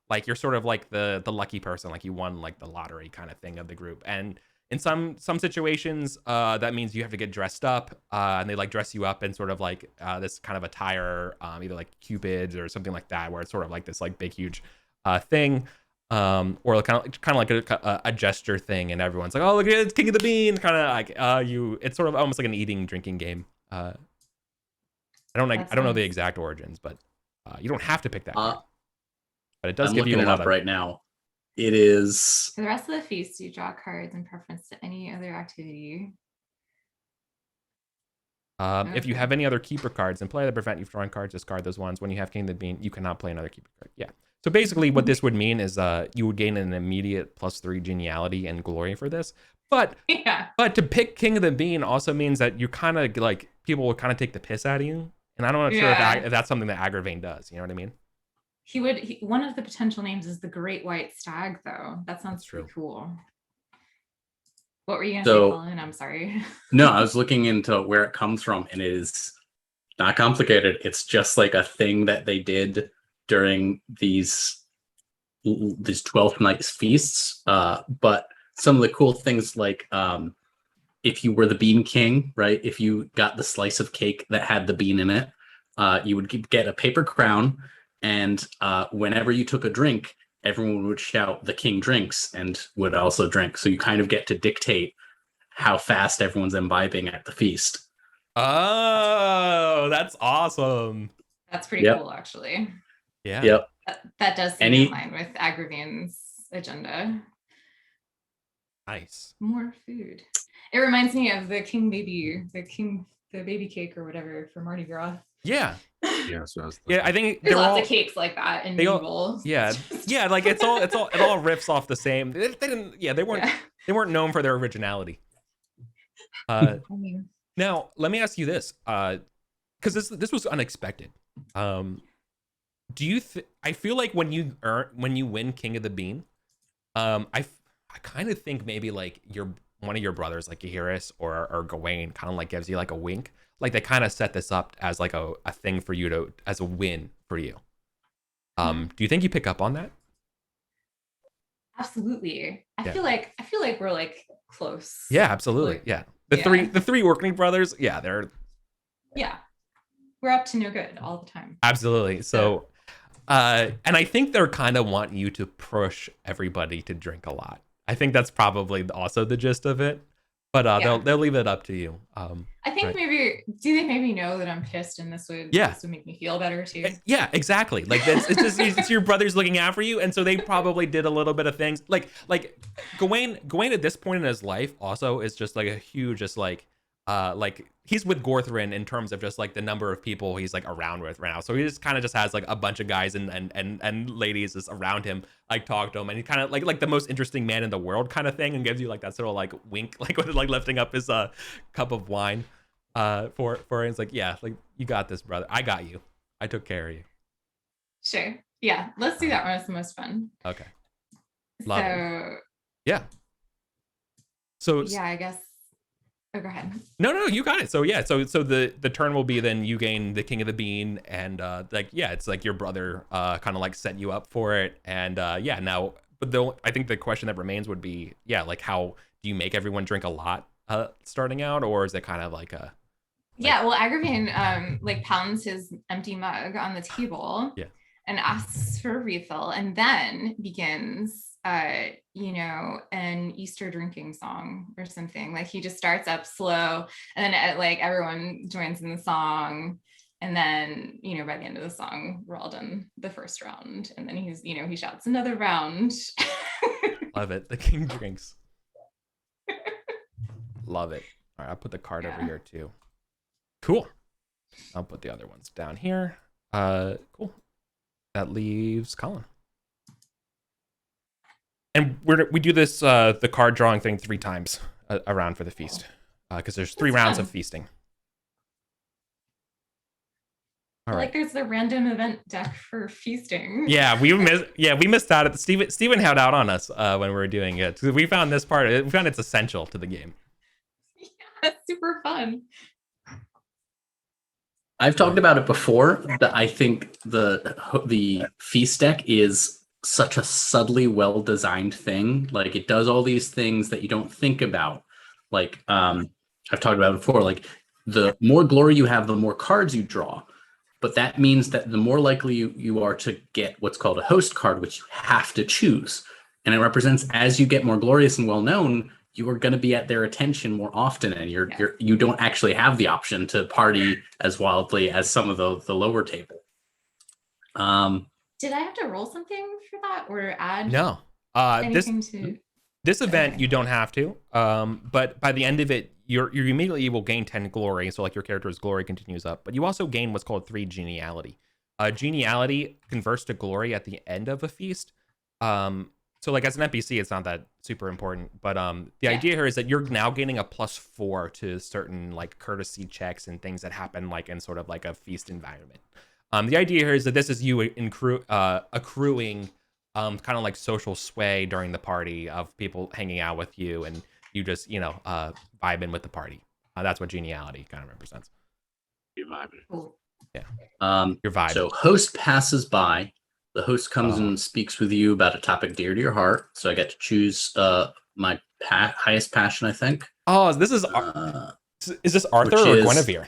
like you're sort of like the lucky person, like you won like the lottery kind of thing of the group. And in some situations, that means you have to get dressed up, and they like dress you up in sort of like this kind of attire, either like Cupids or something like that, where it's sort of like this like big huge thing, or kind of like a gesture thing, and everyone's like, oh look, it's King of the Bean, kind of like it's sort of almost like an eating drinking game. I don't know the exact origins, but you don't have to pick that card. But it does give you a lot of... right now. it is. For the rest of the feast, you draw cards in preference to any other activity. If you Okay. have any other keeper cards in play that prevent you from drawing cards, discard those ones. When you have King of the Bean, you cannot play another keeper card. Yeah. So basically, what this would mean is you would gain an immediate +3 geniality and glory for this. But Yeah. but to pick King of the Bean also means that you kind of like people will kind of take the piss out of you, and I'm not sure if that's something that Agrivane does. You know what I mean? One of the potential names is the Great White Stag, though. That sounds pretty cool. What were you gonna say, Colin? I'm sorry. No, I was looking into where it comes from, and it is not complicated. It's just like a thing that they did during these 12th night feasts. But some of the cool things, like if you were the Bean King, right? If you got the slice of cake that had the bean in it, you would get a paper crown, and whenever you took a drink, everyone would shout "the king drinks" and would also drink. So you kind of get to dictate how fast everyone's imbibing at the feast. Oh, that's awesome. That's pretty cool, actually. Yeah. Yep. That does seem in line with Agrivane's agenda. Nice. More food. It reminds me of the baby cake or whatever for Mardi Gras. Yeah. Yeah, so I think there's lots of cakes like that in medieval. Yeah, like it all riffs off the same. They weren't known for their originality. Now let me ask you this, because this was unexpected. Do you I feel like when you win King of the Bean, I kind of think maybe like one of your brothers, like Gaheris or Gawain, kind of like gives you like a wink. Like they kind of set this up as like a thing for you as a win for you. Do you think you pick up on that? Absolutely. I feel like we're like close. Yeah, absolutely. Yeah. The three Orkney brothers, they're we're up to no good all the time. Absolutely. So and I think they're kind of want you to push everybody to drink a lot. I think that's probably also the gist of it. But they'll leave it up to you. I think maybe they maybe know that I'm pissed, and this would make me feel better too. Yeah, exactly. Like it's your brothers looking out for you, and so they probably did a little bit of things. Like Gawain at this point in his life also is just like a huge, just like he's with Gorthrin in terms of just like the number of people he's like around with right now. So he just kind of just has like a bunch of guys and ladies just around him, like talk to him, and he kind of like the most interesting man in the world kind of thing, and gives you like that sort of like wink, like with like lifting up his cup of wine for him. It's like, yeah, like you got this, brother. I got you. I took care of you. Sure. Yeah. Let's do that one. It's the most fun. Okay. Love it. Yeah. So yeah, I guess. Oh, go ahead. No, you got it. So yeah, so the turn will be then you gain the King of the Bean, and it's like your brother kind of like set you up for it, and now, but I think the question that remains would be, like, how do you make everyone drink a lot starting out, or is it kind of like a well, Agrivane like pounds his empty mug on the table and asks for a refill, and then begins an Easter drinking song or something. Like he just starts up slow, and then like everyone joins in the song, and then by the end of the song we're all done the first round, and then he shouts another round. Love it. The king drinks. Love it. All right, I'll put the card over here too. Cool. I'll put the other ones down here. Cool. That leaves Colin. And we do this the card drawing thing 3 times around for the feast, because there's 3 rounds of feasting. All right. Like there's the random event deck for feasting. Yeah, we missed out at the Steven held out on us when we were doing it. We found this part. We found it's essential to the game. Yeah, it's super fun. I've talked about it before, that I think the feast deck is such a subtly well-designed thing. Like it does all these things that you don't think about. Like I've talked about it before, like the more glory you have, the more cards you draw. But that means that the more likely you are to get what's called a host card, which you have to choose. And it represents, as you get more glorious and well-known, you are going to be at their attention more often, and you don't actually have the option to party as wildly as some of the lower table. Did I have to roll something for that or add? No. This Anything to this event okay. you don't have to. But by the end of it, you immediately will gain 10 glory. So like your character's glory continues up. But you also gain what's called 3 geniality. Geniality converts to glory at the end of a feast. So like as an NPC, it's not that super important. But the idea here is that you're now gaining a +4 to certain like courtesy checks and things that happen like in sort of like a feast environment. The idea here is that this is you accruing kind of like social sway during the party of people hanging out with you, and you just vibing with the party. That's what geniality kind of represents. You vibing. Cool. Yeah. Your vibe. So host passes by. The host comes and speaks with you about a topic dear to your heart. So I get to choose my highest passion, I think. Oh, this is this Arthur or Guinevere?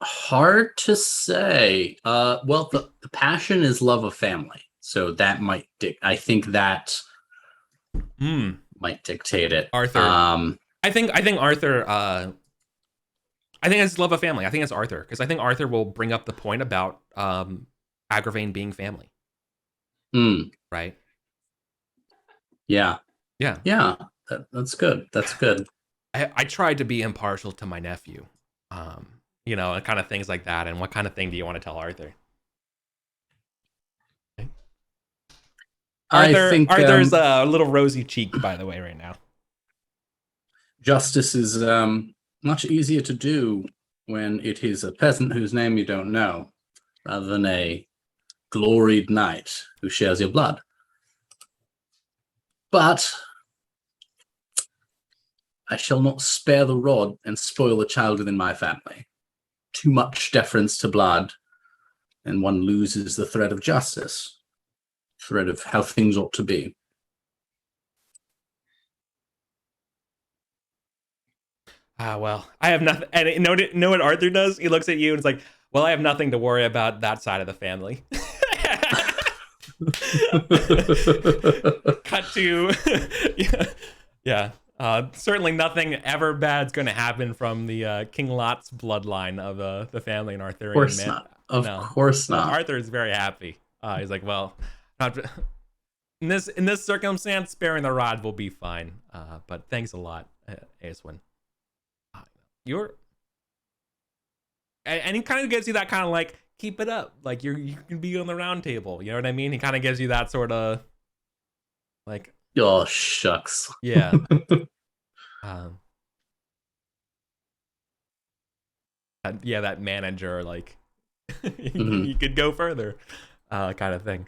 Hard to say. Well, the passion is love of family, so that might I think that might dictate it. Arthur. I think Arthur. I think it's love of family. I think it's Arthur because I think Arthur will bring up the point about Agrivane being family. Right. Yeah. Yeah. Yeah. That's good. That's good. I tried to be impartial to my nephew. And kind of things like that. And what kind of thing do you want to tell Arthur? Arthur's a little rosy cheeked, by the way, right now. Justice is much easier to do when it is a peasant whose name you don't know, rather than a gloried knight who shares your blood. But I shall not spare the rod and spoil a child within my family. Too much deference to blood, and one loses the thread of justice, thread of how things ought to be. Well, I have nothing. And know what Arthur does? He looks at you and is like, well, I have nothing to worry about that side of the family. Cut to, yeah. Certainly nothing ever bad's going to happen from the King Lot's bloodline of the family in Arthurian. Of course not. Of course not. Arthur is very happy. He's like, well, not in this circumstance, sparing the rod will be fine. But thanks a lot, Aeswin. And he kind of gives you that kind of like, keep it up, like you can be on the round table. You know what I mean? He kind of gives you that sort of like, oh shucks. Yeah. That manager, like, you could go further, kind of thing.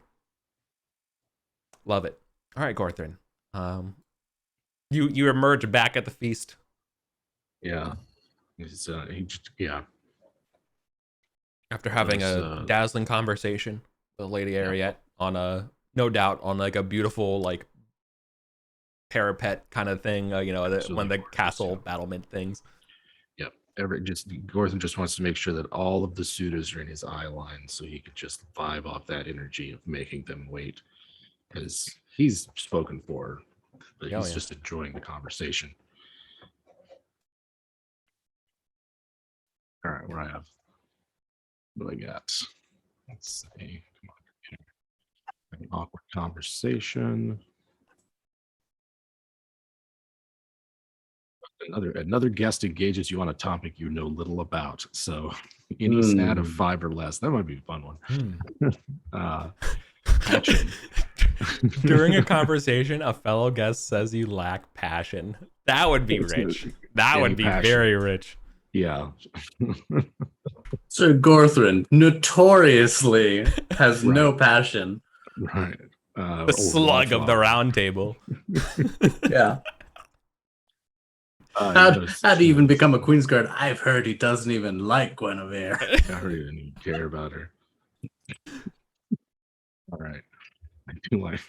Love it. All right, Gorthrin. You emerge back at the feast. Yeah. After having a dazzling conversation with Lady Ariette on no doubt on like a beautiful like parapet kind of thing, one of the castle battlement things. Yep. Gorthrin just wants to make sure that all of the suitors are in his eye line, so he could just vibe off that energy of making them wait, because he's spoken for, but he's just enjoying the conversation. All right, what do I got? Let's see. Come on, an awkward conversation. Another guest engages you on a topic you know little about. So any stat of 5 or less, that might be a fun one. Passion. During a conversation, a fellow guest says you lack passion. That would be rich. That would be very rich. Yeah. Sir Gorthrin notoriously has no passion. Right. The slug of the round table. Yeah. How'd he even become a Queensguard? I've heard he doesn't even like Guinevere. I heard he didn't even care about her. All right. I do like.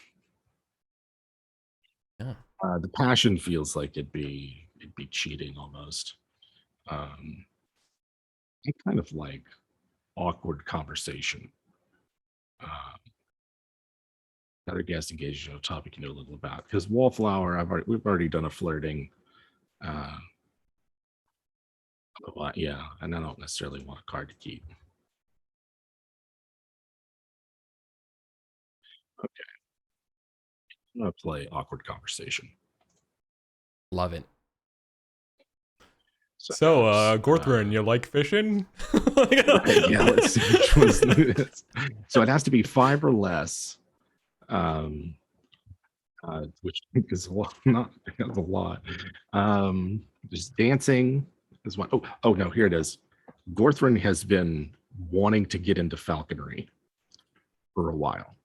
Yeah. The passion feels like it'd be cheating almost. I kind of like awkward conversation. Another guest engaged on a topic you know a little about, because Wallflower, we've already done a flirting. Yeah, and I don't necessarily want a card to keep. Okay. I'm gonna play awkward conversation. Love it. So, Gorthrin, you like fishing? right, yeah, let's see which one's this. So it has to be 5 or less. Which is a lot, not a lot. Just dancing is one. Oh no, here it is. Gorthrin has been wanting to get into falconry for a while,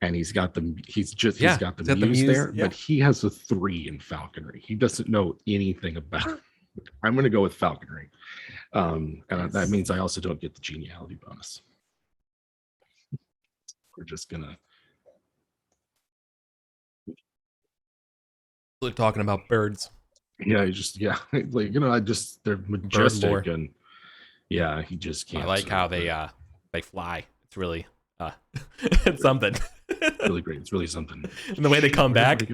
and he's got the muse there, yeah. but he has a 3 in falconry. He doesn't know anything about it. I'm going to go with falconry, and that means I also don't get the geniality bonus. We're just gonna. Talking about birds. Yeah, like they're majestic, and yeah, he just can't. I like how they fly. It's really it's something. Really great. It's really something. And the way they come back.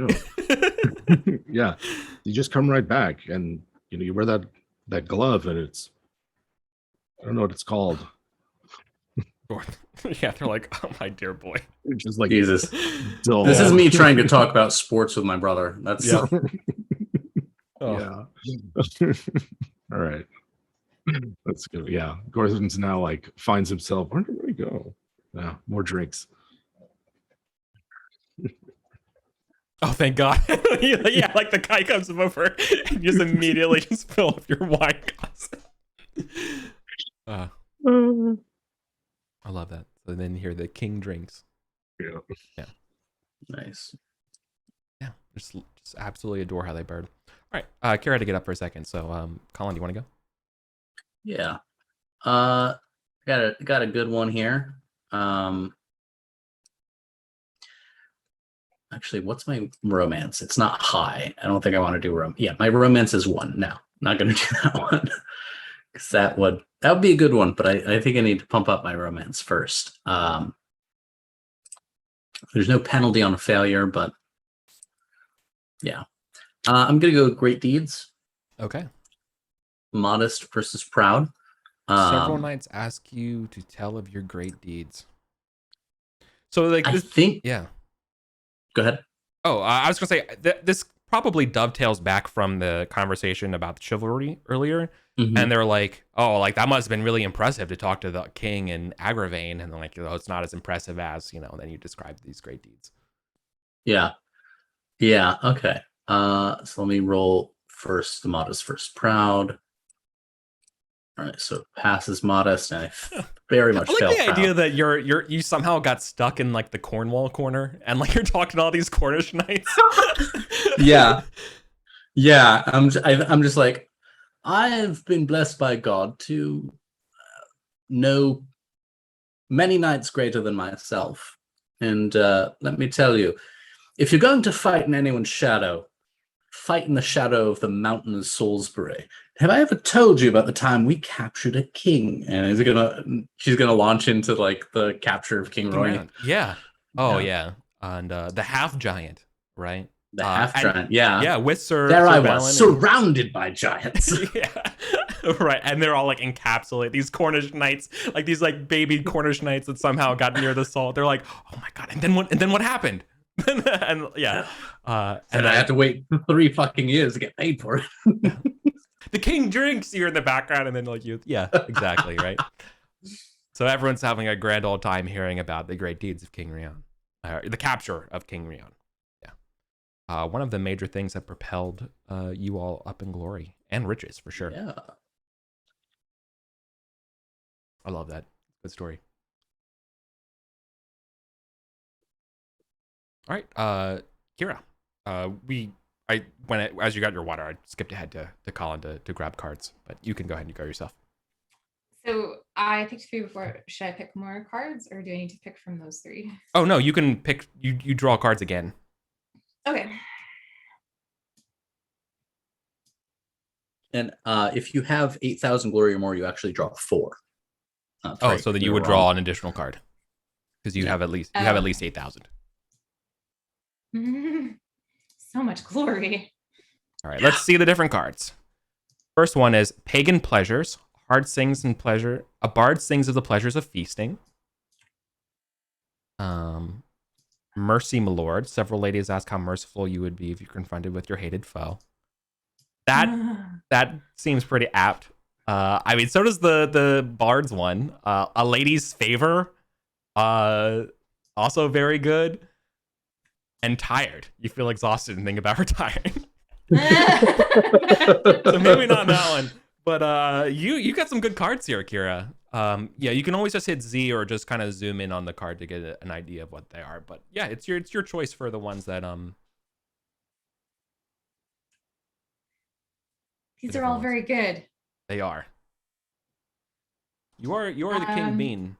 Yeah, you just come right back, and you wear that glove, and it's, I don't know what it's called. Yeah, they're like, oh my dear boy. It's just like Jesus. This is me trying to talk about sports with my brother. That's yeah. Oh. Yeah. All right. Let's go. Yeah. Gorthrin's now like finds himself. Where did we go? Yeah, more drinks. Oh, thank God. Yeah, like the guy comes over and just immediately just fill up your wine glass. I love that. So then you hear the king drinks. Yeah. nice. Yeah, just absolutely adore how they bird. All right, Kira had to get up for a second. So, Colin, do you want to go? Yeah. Got a good one here. Actually, what's my romance? It's not high. I don't think I want to do romance. Yeah, my romance is 1. No, not going to do that one. Because that would be a good one, but I think I need to pump up my romance first. There's no penalty on a failure, but yeah. I'm going to go with great deeds. Okay. Modest versus proud. Several knights ask you to tell of your great deeds. So, like, I think. Yeah. Go ahead. Oh, I was going to say, this probably dovetails back from the conversation about chivalry earlier. Mm-hmm. And they're like, oh, like, that must have been really impressive to talk to the king in Agrivane. And they're like, oh, it's not as impressive as, and then you describe these great deeds. Yeah. Yeah. Okay. So let me roll first the modest versus proud. All right, so passes modest, and I very much felt the idea that you somehow got stuck in like the Cornwall corner, and like you're talking to all these Cornish knights. Yeah. I'm just like, I've been blessed by God to know many knights greater than myself, and let me tell you, if you're going to fight in anyone's shadow, fight in the shadow of the mountain of Salisbury. Have I ever told you about the time we captured a king? And she's gonna launch into like the capture of King Roy. Yeah. Oh yeah. And the half giant, right? The half giant. Yeah. Yeah. With Sir. There Sir I was, surrounded by giants. Yeah. Right. And they're all like encapsulated. These Cornish knights, like these like baby Cornish knights that somehow got near the salt. They're like, oh my God. And then what happened? And yeah. And I had to wait 3 fucking years to get paid for it. The king drinks, you're in the background, and then like yeah, exactly, right? So everyone's having a grand old time hearing about the great deeds of King Rion, the capture of King Rion. Yeah, one of the major things that propelled you all up in glory and riches, for sure. Yeah, I love that. Good story. All right, Kira, as you got your water, I skipped ahead to Colin to grab cards, but you can go ahead and go yourself. So I picked 3 before. Should I pick more cards, or do I need to pick from those 3? Oh no, you can pick. You draw cards again. Okay. And if you have 8,000 glory or more, you actually draw 4. So then you would draw an additional card because you have at least 8,000. So much glory. All right, let's see the different cards. First one is Pagan Pleasures. A bard sings of the pleasures of feasting. Mercy, my lord. Several ladies ask how merciful you would be if you're confronted with your hated foe. That seems pretty apt. I mean, so does the Bard's one. A lady's favor, also very good. And tired. You feel exhausted and think about retiring. So maybe not that one. But you got some good cards here, Kira. Yeah, you can always just hit Z or just kind of zoom in on the card to get an idea of what they are. But yeah, it's your choice for the ones that These are all very good. They are. You are the king bean.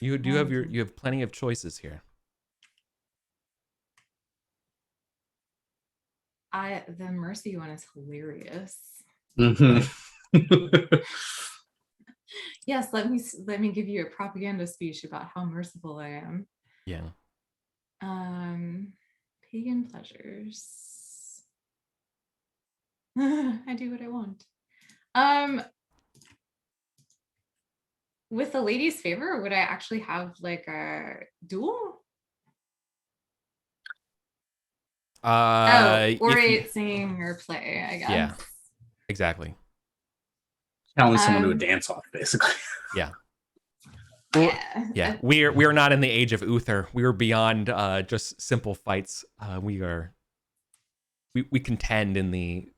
You have plenty of choices here. The Mercy one is hilarious. Yes, let me give you a propaganda speech about how merciful I am. Yeah. Pagan pleasures. I do what I want. With the lady's favor, would I actually have like a duel? Orate, sing, or play, I guess. Yeah, exactly. Challenge someone to a dance-off, basically. Yeah. Yeah. We are not in the age of Uther. We are beyond just simple fights. We contend in the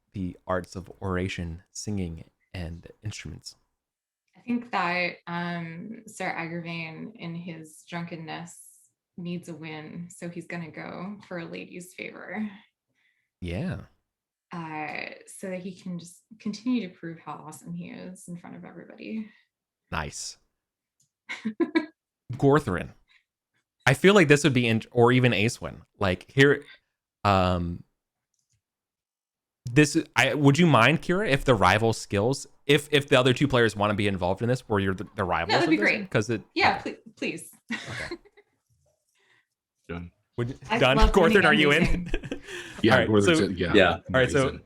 arts of oration, singing, and instruments. I think that Sir Agrivane, in his drunkenness, needs a win, so he's gonna go for a lady's favor. Yeah. So that he can just continue to prove how awesome he is in front of everybody. Nice. Gorthrin. I feel like this would be or even Acewin. Like here, would you mind, Kira, if the rival skills, if the other two players want to be involved in this, where you're the rivals? Yeah, that'd be great. Because Please. Okay. Done. Done. Gorthrin, are you in? Yeah. All right, so, yeah. All right. So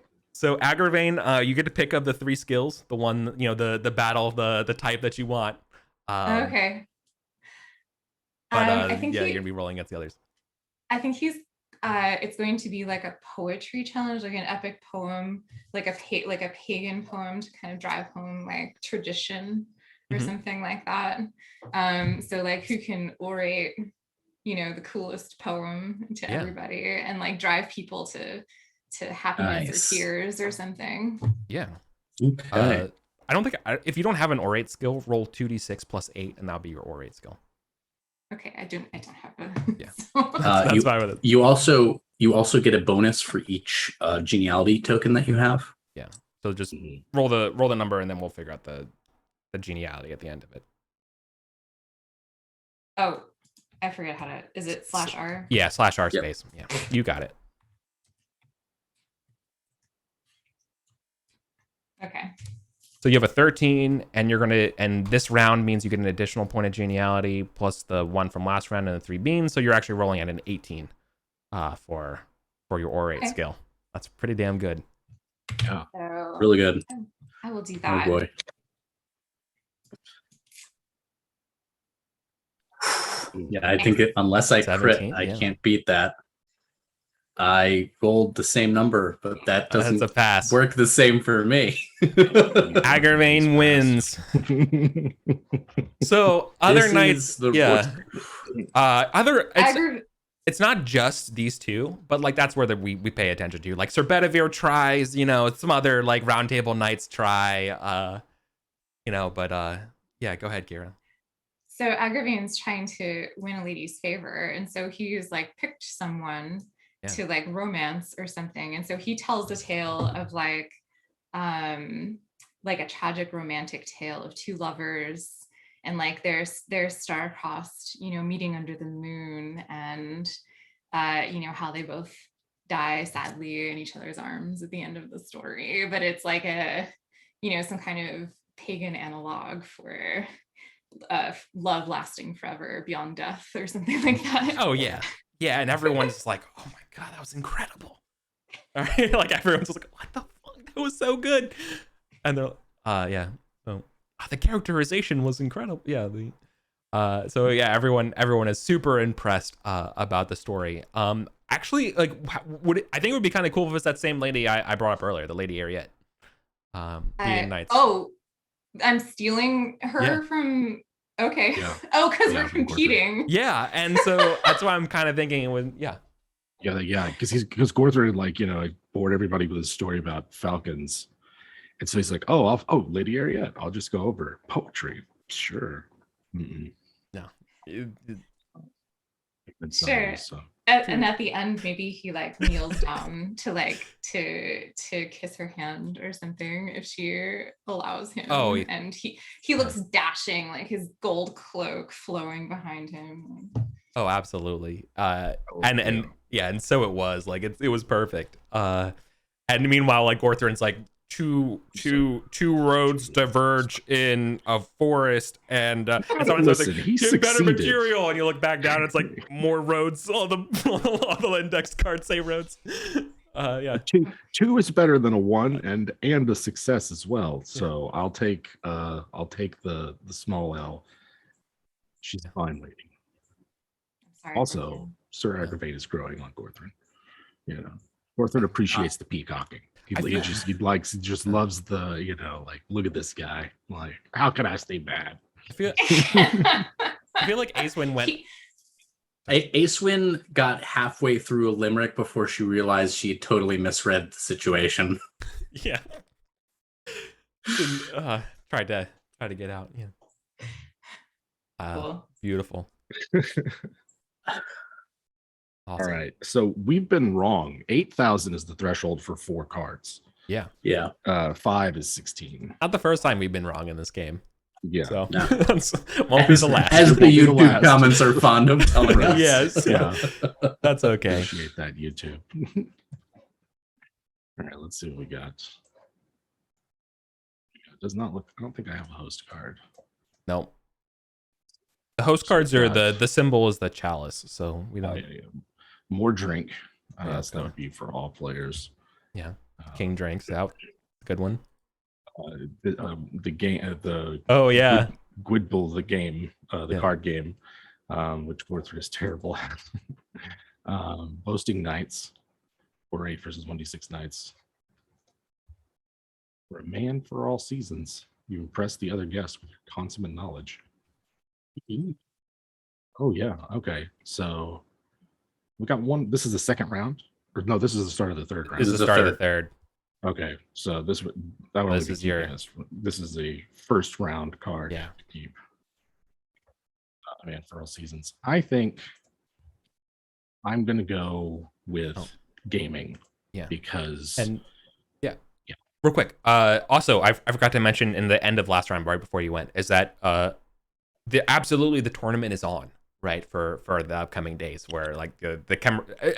Agrivane, you get to pick up the 3 skills. The one, the battle, the type that you want. Okay. But I think you're gonna be rolling against the others. I think he's. It's going to be like a poetry challenge, like an epic poem, like a pagan poem to kind of drive home like tradition or something like that. So like who can orate, the coolest poem to everybody and like drive people to happiness or tears or something. Yeah. Okay. I don't think if you don't have an orate skill, roll 2d6 plus 8, and that'll be your orate skill. Okay, I don't have a. Yeah. That's fine with it. You also get a bonus for each genealogy token that you have. Yeah. So just roll the number, and then we'll figure out the genealogy at the end of it. Oh, I forget how to. Is it /R? Yeah, /R space. Yeah, you got it. Okay. So you have a 13, and this round means you get an additional point of geniality plus the 1 from last round and the 3 beans. So you're actually rolling at an 18 for your orate skill. That's pretty damn good. Yeah. So really good. I will do that. Oh boy. Yeah, I think unless I 17, crit, I can't beat that. I rolled the same number, but that doesn't a pass. Work the same for me. Agrivane wins. So other knights, it's not just these two, but like that's where we pay attention to. Like Sir Bedivere tries, some other like round table knights try, but yeah, go ahead, Kira. So Agrivane's trying to win a lady's favor, and so he's like picked someone to like romance or something, and so he tells a tale of like a tragic romantic tale of 2 lovers, and like they're star-crossed, meeting under the moon, and how they both die sadly in each other's arms at the end of the story. But it's like a some kind of pagan analog for love lasting forever beyond death or something like that. Oh yeah, and everyone's like, oh my god, that was incredible. All right, like everyone's just like, what the fuck, that was so good. And they're so the characterization was incredible. Yeah, So yeah, everyone is super impressed about the story. Actually, like, I think it would be kind of cool if it's that same lady I brought up earlier, the Lady Ariette, leading knights. Oh, I'm stealing her Yeah. from. Okay. Yeah. Oh, because Yeah, we're from Gorthron. competing. Yeah, and so that's why I'm kind of thinking it would. Yeah. Yeah, because Gorthron, like, bored everybody with his story about falcons, and so he's like, oh, Lady Ariette, I'll just go over poetry, sure. Mm-mm. No. It's Sure. so. And at the end, maybe he like kneels down to kiss her hand or something if she allows him. Oh, and he looks dashing, like his gold cloak flowing behind him. Oh, absolutely. And so it was like it was perfect. And meanwhile, like Gorthron's like two roads diverge in a forest, and someone says like, get better material, and you look back down, and it's like more roads. All the index cards say roads. Yeah, two is better than a one, and a success as well. So I'll take the small L. She's a fine lady. Sorry, also, Sir Agrivane is growing on Gorthron. Gorthron appreciates the peacocking. He just loves the, like, look at this guy. Like, how can I stay mad? I feel like Acewin went. Acewin got halfway through a limerick before she realized she had totally misread the situation. Yeah. Tried to get out. Yeah. Cool. Beautiful. Awesome. All right, so we've been wrong. 8,000 is the threshold for 4 cards. Yeah. 5 is 16. Not the first time we've been wrong in this game. Yeah. So No. won't be the last. As the YouTube comments are fond of telling us. Yes. Yeah. That's okay. Appreciate that, YouTube. All right, let's see what we got. It does not look. I don't think I have a host card. No. The host cards are the symbol is the chalice, so we don't. More drink. Yes, that would be for all players. Yeah. King drinks out. Good one. The game. Oh yeah. Gwydbel, the game, card game, which Gorthron is terrible at. Boasting Knights, 4/8 versus 1d6 Knights. For a man for all seasons, you impress the other guests with your consummate knowledge. Oh yeah, okay. So we got one. This is the second round, or no? This is the start of the third round. This is the start of the third. Okay, so this is the first round card. Yeah. To keep. Man for all seasons. I think I'm gonna go with gaming. Yeah. Because real quick. Also, I forgot to mention in the end of last round, right before you went, is that the tournament is on, right, for the upcoming days, where like I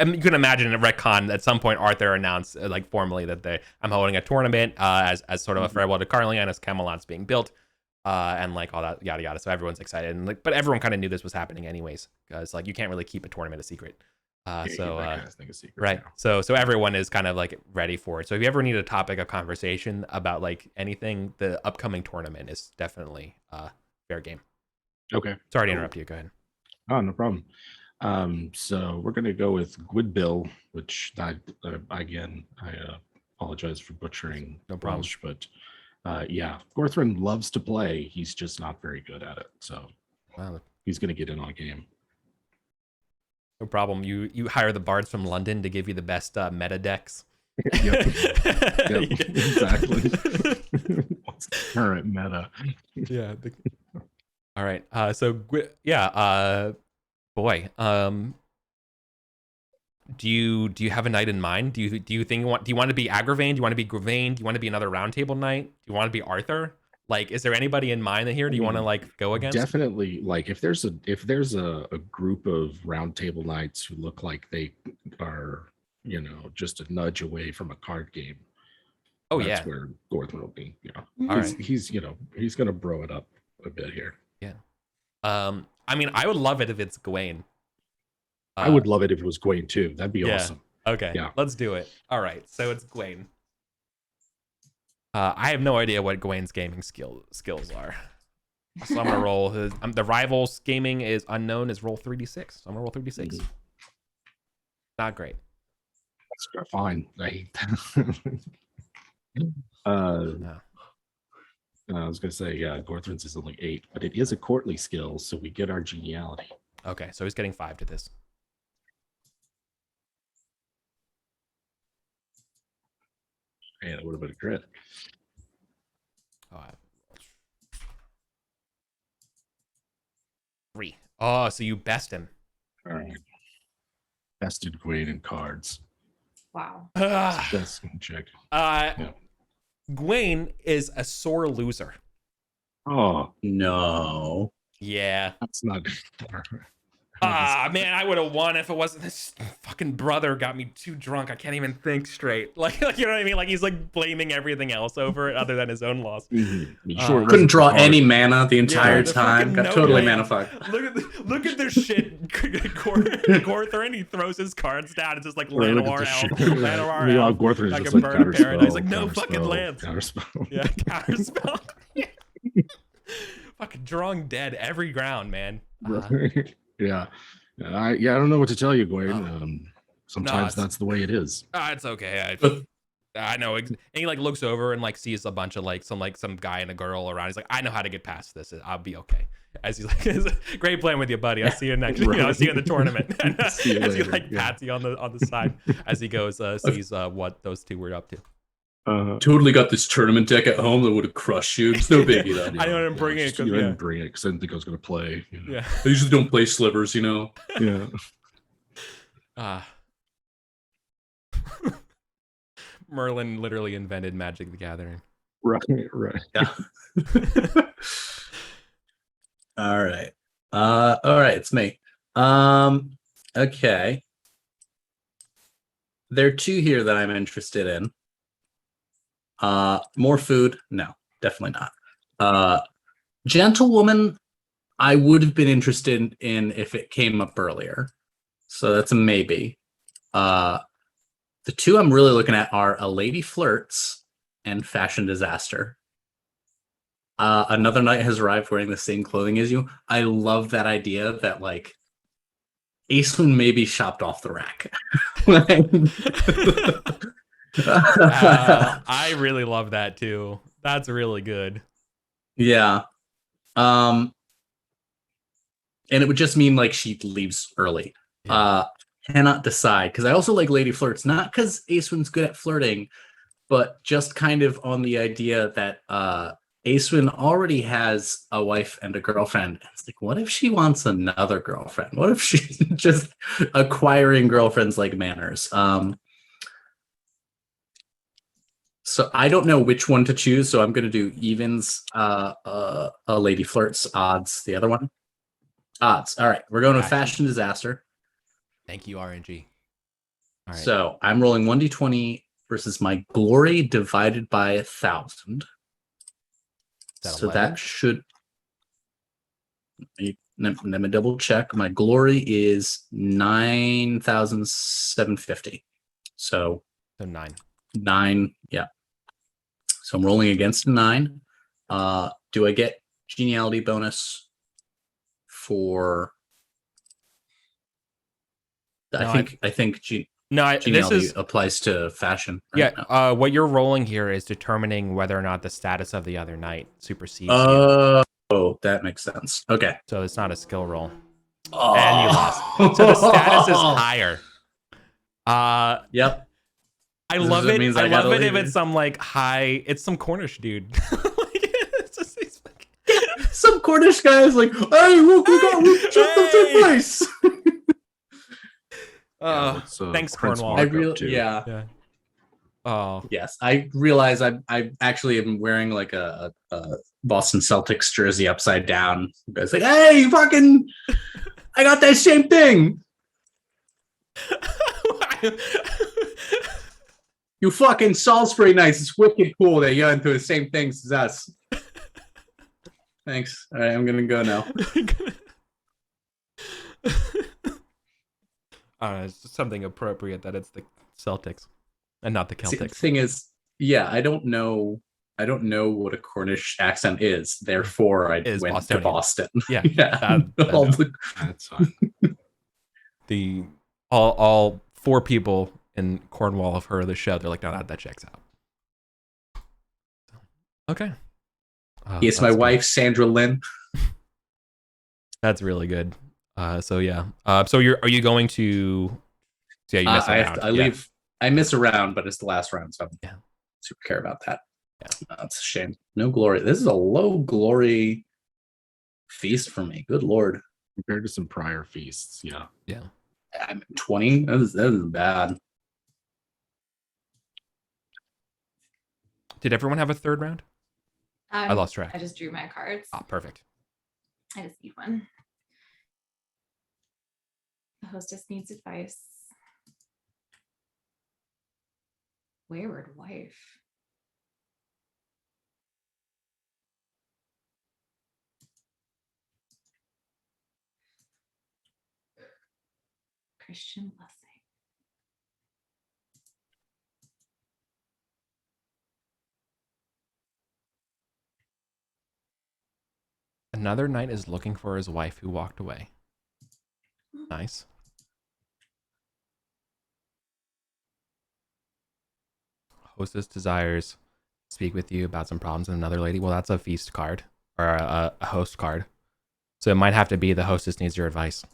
mean, you can imagine at retcon at some point Arthur announced like formally that I'm holding a tournament as sort of a farewell to Carlion as Camelot's being built, and like all that yada yada. So everyone's excited, and like, but everyone kind of knew this was happening anyways, because like you can't really keep a tournament a secret. Right. So everyone is kind of like ready for it. So if you ever need a topic of conversation about like anything, the upcoming tournament is definitely fair game. Okay. Sorry to interrupt you. Go ahead. Oh, no problem. So we're gonna go with Gwydbel, which I apologize for butchering. No problem. Welsh, but Gorthron loves to play. He's just not very good at it. So he's gonna get in on a game. No problem. You hire the bards from London to give you the best meta decks. Yep. Exactly. What's the current meta? Yeah. All right. Boy. Do you have a knight in mind? Do you want to be Agrivane? Do you want to be Agrivane? Do you want to be another roundtable knight? Do you want to be Arthur? Like, is there anybody in mind here? Do you want to like go against? Definitely. Like, if there's a group of roundtable knights who look like they are, just a nudge away from a card game. Oh, that's where Gorthron will be. All right. He's gonna bro it up a bit here. Yeah. I mean, I would love it if it's Gawain. I would love it if it was Gawain too. That'd be awesome. Okay. Yeah. Let's do it. All right. So it's Gawain. I have no idea what Gawain's gaming skills are. So I'm gonna roll his. The rivals gaming is unknown is roll 3d6. So I'm gonna roll 3d6. Not great. That's fine. I hate that. No. I was gonna say, yeah, Gorthrin's is only 8, but it is a courtly skill, so we get our geniality. Okay, so he's getting 5 to this. Yeah, that would have been a crit. Oh, 3. Oh, so you best him. All right. Bested Gwaine in cards. Wow. That's check. Yeah. Gwaine is a sore loser. Oh No. Yeah. that's not. Man, I would have won if it wasn't this fucking brother got me too drunk. I can't even think straight. Like you know what I mean? Like he's like blaming everything else over it other than his own loss. Sure, Couldn't draw any mana the entire the time. fucking Got no totally mana. mana fucked. Look at this shit. Gorthrin, he throws his cards down. It's just like Llanowar Elf. Llanowar Elf. Gorthrin's Like just a like bird of paradise. Like no counterspell, fucking lands. Counterspell. Yeah, counterspell. Fucking drawing dead every ground, man. Yeah. I don't know what to tell you, Gwaine. Sometimes No, that's the way it is. It's okay. I know. And he like looks over and like sees a bunch of like some guy and a girl around. He's like, I know how to get past this. I'll be okay. As he's like, great playing with you, buddy. I'll see you next. Right. I'll see you in the tournament. See you as he later, like pats you on the side as he goes sees what those two were up to. Totally got this tournament deck at home that would have crushed you. It's no biggie though. I didn't bring it You didn't bring it because I didn't think I was going to play. You know? Yeah. I usually don't play slivers, you know. Yeah. Merlin literally invented Magic the Gathering. Right. Yeah. All right. All right, it's me. Okay. There are 2 here that I'm interested in. More food? No, definitely not. Gentlewoman, I would have been interested in if it came up earlier. So that's a maybe. The 2 I'm really looking at are A Lady Flirts and Fashion Disaster. Another knight has arrived wearing the same clothing as you. I love that idea that like Aceland maybe shopped off the rack. I really love that too. That's really good. Yeah. And it would just mean like she leaves early. Yeah. Cannot decide because I also like Lady Flirts, not because Acewin's good at flirting, but just kind of on the idea that Acewin already has a wife and a girlfriend. It's like, what if she wants another girlfriend? What if she's just acquiring girlfriends like Manors? So I don't know which one to choose. So I'm going to do evens, a Lady Flirts, odds. The other one, odds. All right, we're going with Fashion Disaster. Thank you, RNG. All right. So I'm rolling 1d20 versus my glory divided by 1,000. So 11? that should. Let me double check. My glory is 9,750. So 9. 9. Yeah. So I'm rolling against a 9. Do I get geniality bonus for? I think This is applies to fashion. Right? Yeah. What you're rolling here is determining whether or not the status of the other knight supersedes you. Oh, that makes sense. Okay. So it's not a skill roll. Oh. And you lost. So the status is higher. Yep. I love it. I love it if it's some like high. It's some Cornish dude. Some Cornish guy is like, "Hey, look, we jumped up to place." Thanks, Prince Cornwall. Mark Yeah. Oh yes, I realize I actually am wearing like a Boston Celtics jersey upside down. It's like, hey, fucking, I got that same thing. You fucking Salisbury Knights. It's wicked cool that you're into the same things as us. Thanks. All right, I'm gonna go now. It's just something appropriate that it's the Celtics and not the Celtics. See, the thing is, yeah, I don't know I don't know what a Cornish accent is. Therefore, I Is went Bostonian. to Boston. Yeah, yeah. All the- That's fine. the all 4 people in Cornwall have heard of the show. They're like, no, that checks out. Okay. yes, my That's good. wife Sandra Lynn. That's really good. So yeah. So are you going to? So yeah, you miss a round. I leave. I miss a round, but it's the last round, so I Yeah. don't super care about that. Yeah. That's a shame. No glory. This is a low glory feast for me. Good lord. Compared to some prior feasts, yeah. Yeah. I'm 20. That is bad. Did everyone have a third round? I lost track. I just drew my cards. Oh, perfect. I just need one. The hostess needs advice. Wayward wife. Christian blessing. Another knight is looking for his wife who walked away. Nice. Hostess desires to speak with you about some problems with another lady. Well, that's a feast card or a host card. So it might have to be the hostess needs your advice.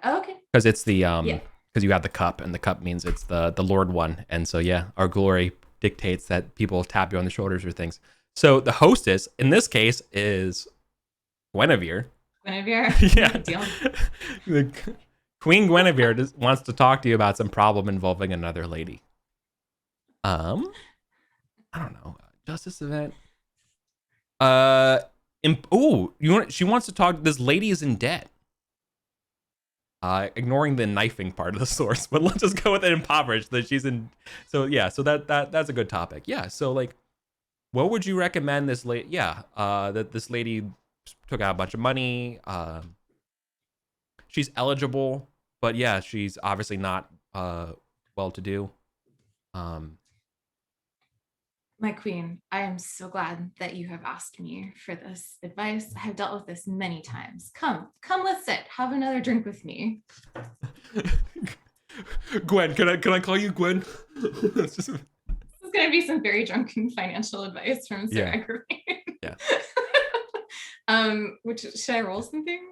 Okay. Because it's the because you have the cup, and the cup means it's the Lord one, and so yeah, our glory dictates that people tap you on the shoulders or things. So the hostess in this case is Guinevere. Guinevere. Yeah. Deal. Queen Guinevere wants to talk to you about some problem involving another lady. I don't know. Justice event. She wants to talk. This lady is in debt. Ignoring the knifing part of the source, but let's just go with it impoverished that she's in. So yeah, so that's a good topic. Yeah, so like, what would you recommend this lady? Yeah, that this lady took out a bunch of money. She's eligible, but yeah, she's obviously not well-to-do. My queen, I am so glad that you have asked me for this advice. I have dealt with this many times. Come, let's sit. Have another drink with me. Gwen, can I call you Gwen? This is going to be some very drunken financial advice from Sir Agrivane. Yeah. Which should I roll something?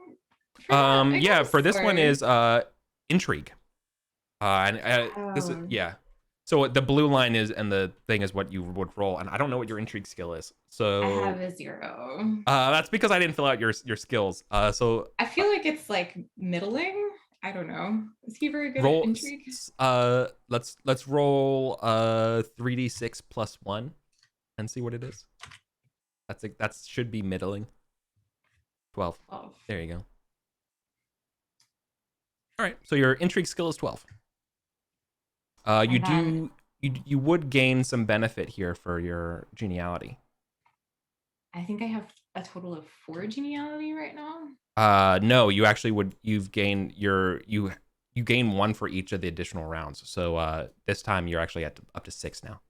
Yeah, for this one is intrigue. This is So the blue line is, and the thing is what you would roll, and I don't know what your intrigue skill is. So I have a 0. That's because I didn't fill out your skills. So I feel like it's like middling. I don't know. Is he very good roll, at intrigue? Let's roll 3d6 plus 1 and see what it is. That should be middling. 12. There you go. All right, so your intrigue skill is 12. You would gain some benefit here for your geniality. I think I have a total of 4 geniality right now. No, you actually would. You gain 1 for each of the additional rounds. So this time you're actually up to 6 now.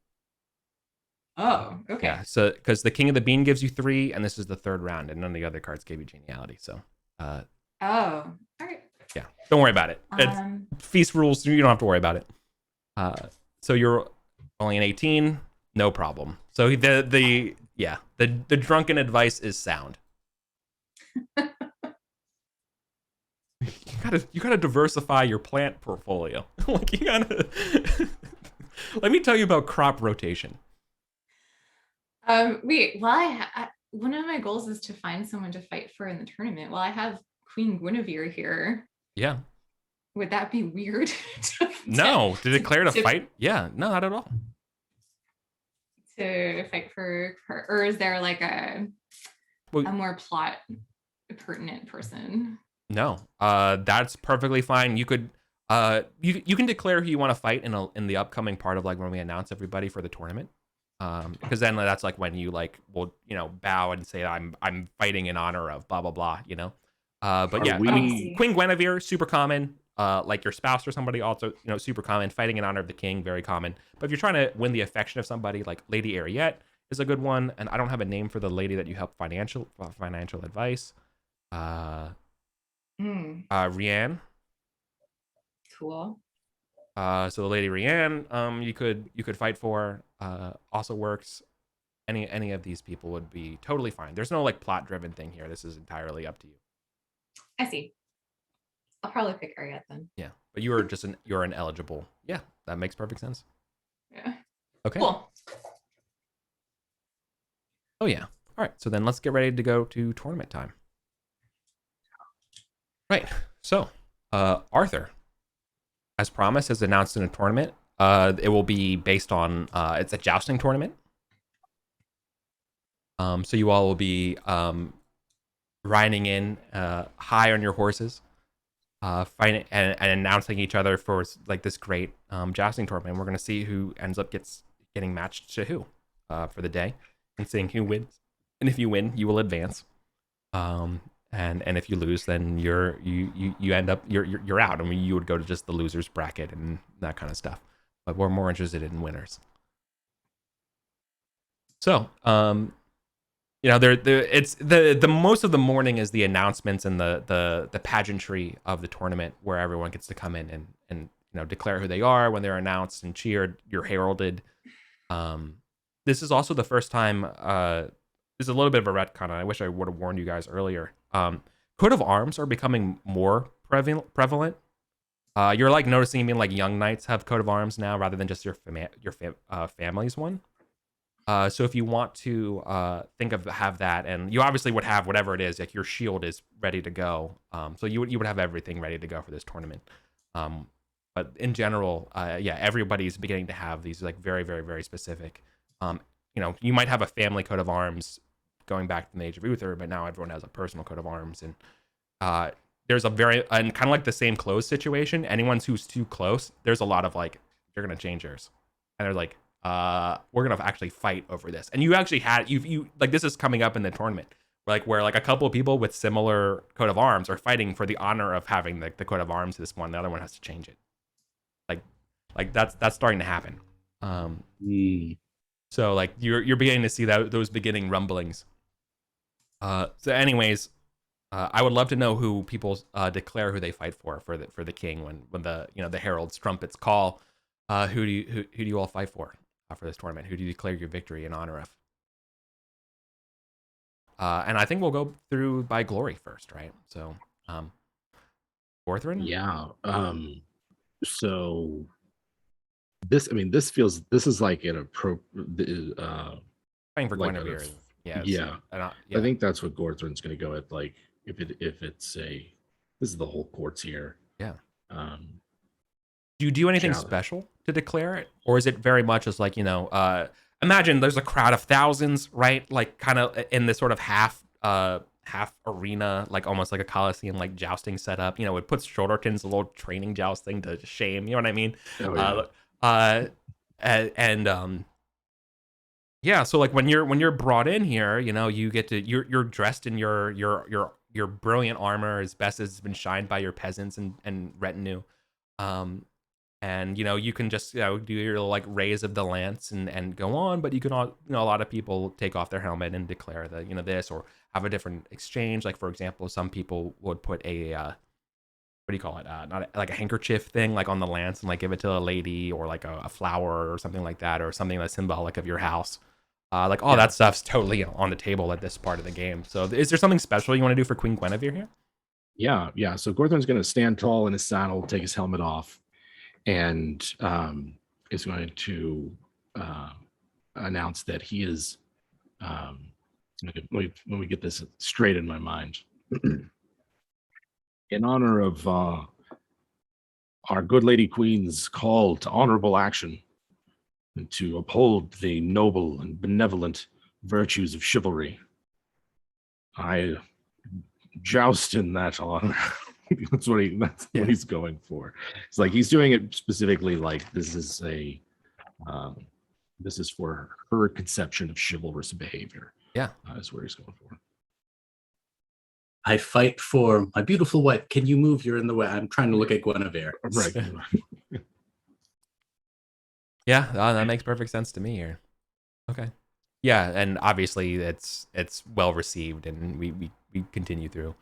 Oh, okay. Yeah. So because the King of the Bean gives you 3, and this is the 3rd round, and none of the other cards gave you geniality. So. Oh, all right. Yeah. Don't worry about it. It's feast rules. You don't have to worry about it. So you're only an 18, no problem. So the drunken advice is sound. You gotta diversify your plant portfolio. Like you gotta. Let me tell you about crop rotation. Wait. Well, one of my goals is to find someone to fight for in the tournament. Well, I have Queen Guinevere here. Yeah. Would that be weird? To declare to fight? Yeah, no, not at all. To fight for her, or is there like a more plot pertinent person? No, that's perfectly fine. You could, you can declare who you want to fight in the upcoming part of like when we announce everybody for the tournament. Because then that's like when you like will bow and say I'm fighting in honor of blah blah blah. But yeah, I mean Queen Guinevere, super common. like your spouse or somebody, also super common. Fighting in honor of the king, very common. But if you're trying to win the affection of somebody, like Lady Ariette is a good one. And I don't have a name for the lady that you help financial advice. Rianne. Cool. So the Lady Rianne, you could fight for. Also works. Any of these people would be totally fine. There's no like plot driven thing here. This is entirely up to you. I see. I'll probably pick Ariette then. Yeah, but you're an eligible. Yeah, that makes perfect sense. Yeah. Okay. Cool. Oh yeah. All right. So then let's get ready to go to tournament time. Right. So, Arthur, as promised, has announced in a tournament. It will be based on it's a jousting tournament. So you all will be riding in high on your horses, fighting and announcing each other for like this great jousting tournament. We're gonna see who ends up getting matched to who for the day, and seeing who wins. And if you win, you will advance. And if you lose, then you end up you're out. I mean, you would go to just the losers bracket and that kind of stuff. But we're more interested in winners. So, it's the most of the morning is the announcements and the pageantry of the tournament, where everyone gets to come in and declare who they are when they're announced and cheered. You're heralded. This is also the first time. This is a little bit of a retcon, and I wish I would have warned you guys earlier. Coat of arms are becoming more prevalent. You're like noticing, like young knights have coat of arms now rather than just your family's one. So if you want to have that, and you obviously would have whatever it is, like your shield is ready to go. So you would have everything ready to go for this tournament. But in general, everybody's beginning to have these like very, very, very specific. You might have a family coat of arms going back to the Age of Uther, but now everyone has a personal coat of arms, and there's a and kind of like the same clothes situation. Anyone who's too close, there's a lot of like, you're gonna change yours, and they're like, we're gonna actually fight over this. And you actually had you like, this is coming up in the tournament, where like a couple of people with similar coat of arms are fighting for the honor of having the coat of arms. This one, the other one has to change it. Like that's starting to happen. So like you're beginning to see those beginning rumblings. So anyways, I would love to know who people declare who they fight for the king when the heralds trumpets call. Who do you all fight for this tournament? Who do you declare your victory in honor of? And I think we'll go through by glory first, right? So, Orthrin? Yeah. So this is like an appropriate Fighting for like Guinevere. Yeah. I think that's what Gorthrin's going to go with. Like if it's this is the whole courts here. Yeah. Do you do anything challenge. Special to declare it, or is it very much as like imagine there's a crowd of thousands, right? Like kind of in this sort of half arena, like almost like a Coliseum, like jousting setup. It puts Shoulderton's a little training jousting to shame. You know what I mean? Oh, yeah. Yeah, so like when you're brought in here, you get to you're dressed in your brilliant armor as best as it's been shined by your peasants and retinue. And you can just do your like raise of the lance and go on, but you can all a lot of people take off their helmet and declare that this, or have a different exchange. Like for example, some people would put a what do you call it? Not like a handkerchief thing like on the lance and like give it to a lady, or like a flower or something like that, or something that's symbolic of your house. Like all that stuff's totally on the table at this part of the game. So is there something special you want to do for Queen Guinevere here? Yeah. So Gorthrin's going to stand tall in his saddle, take his helmet off, and is going to announce that he is. Let me get this straight in my mind. In honor of our good lady queen's call to honorable action, and to uphold the noble and benevolent virtues of chivalry, I joust in that honor. That's what he's going for. It's like he's doing it specifically like this is for her conception of chivalrous behavior. Yeah. That's where he's going for. I fight for my beautiful wife. Can you move? You're in the way. I'm trying to look at Guinevere. Right. Yeah, that makes perfect sense to me here. Okay. Yeah, and obviously it's well received, and we continue through.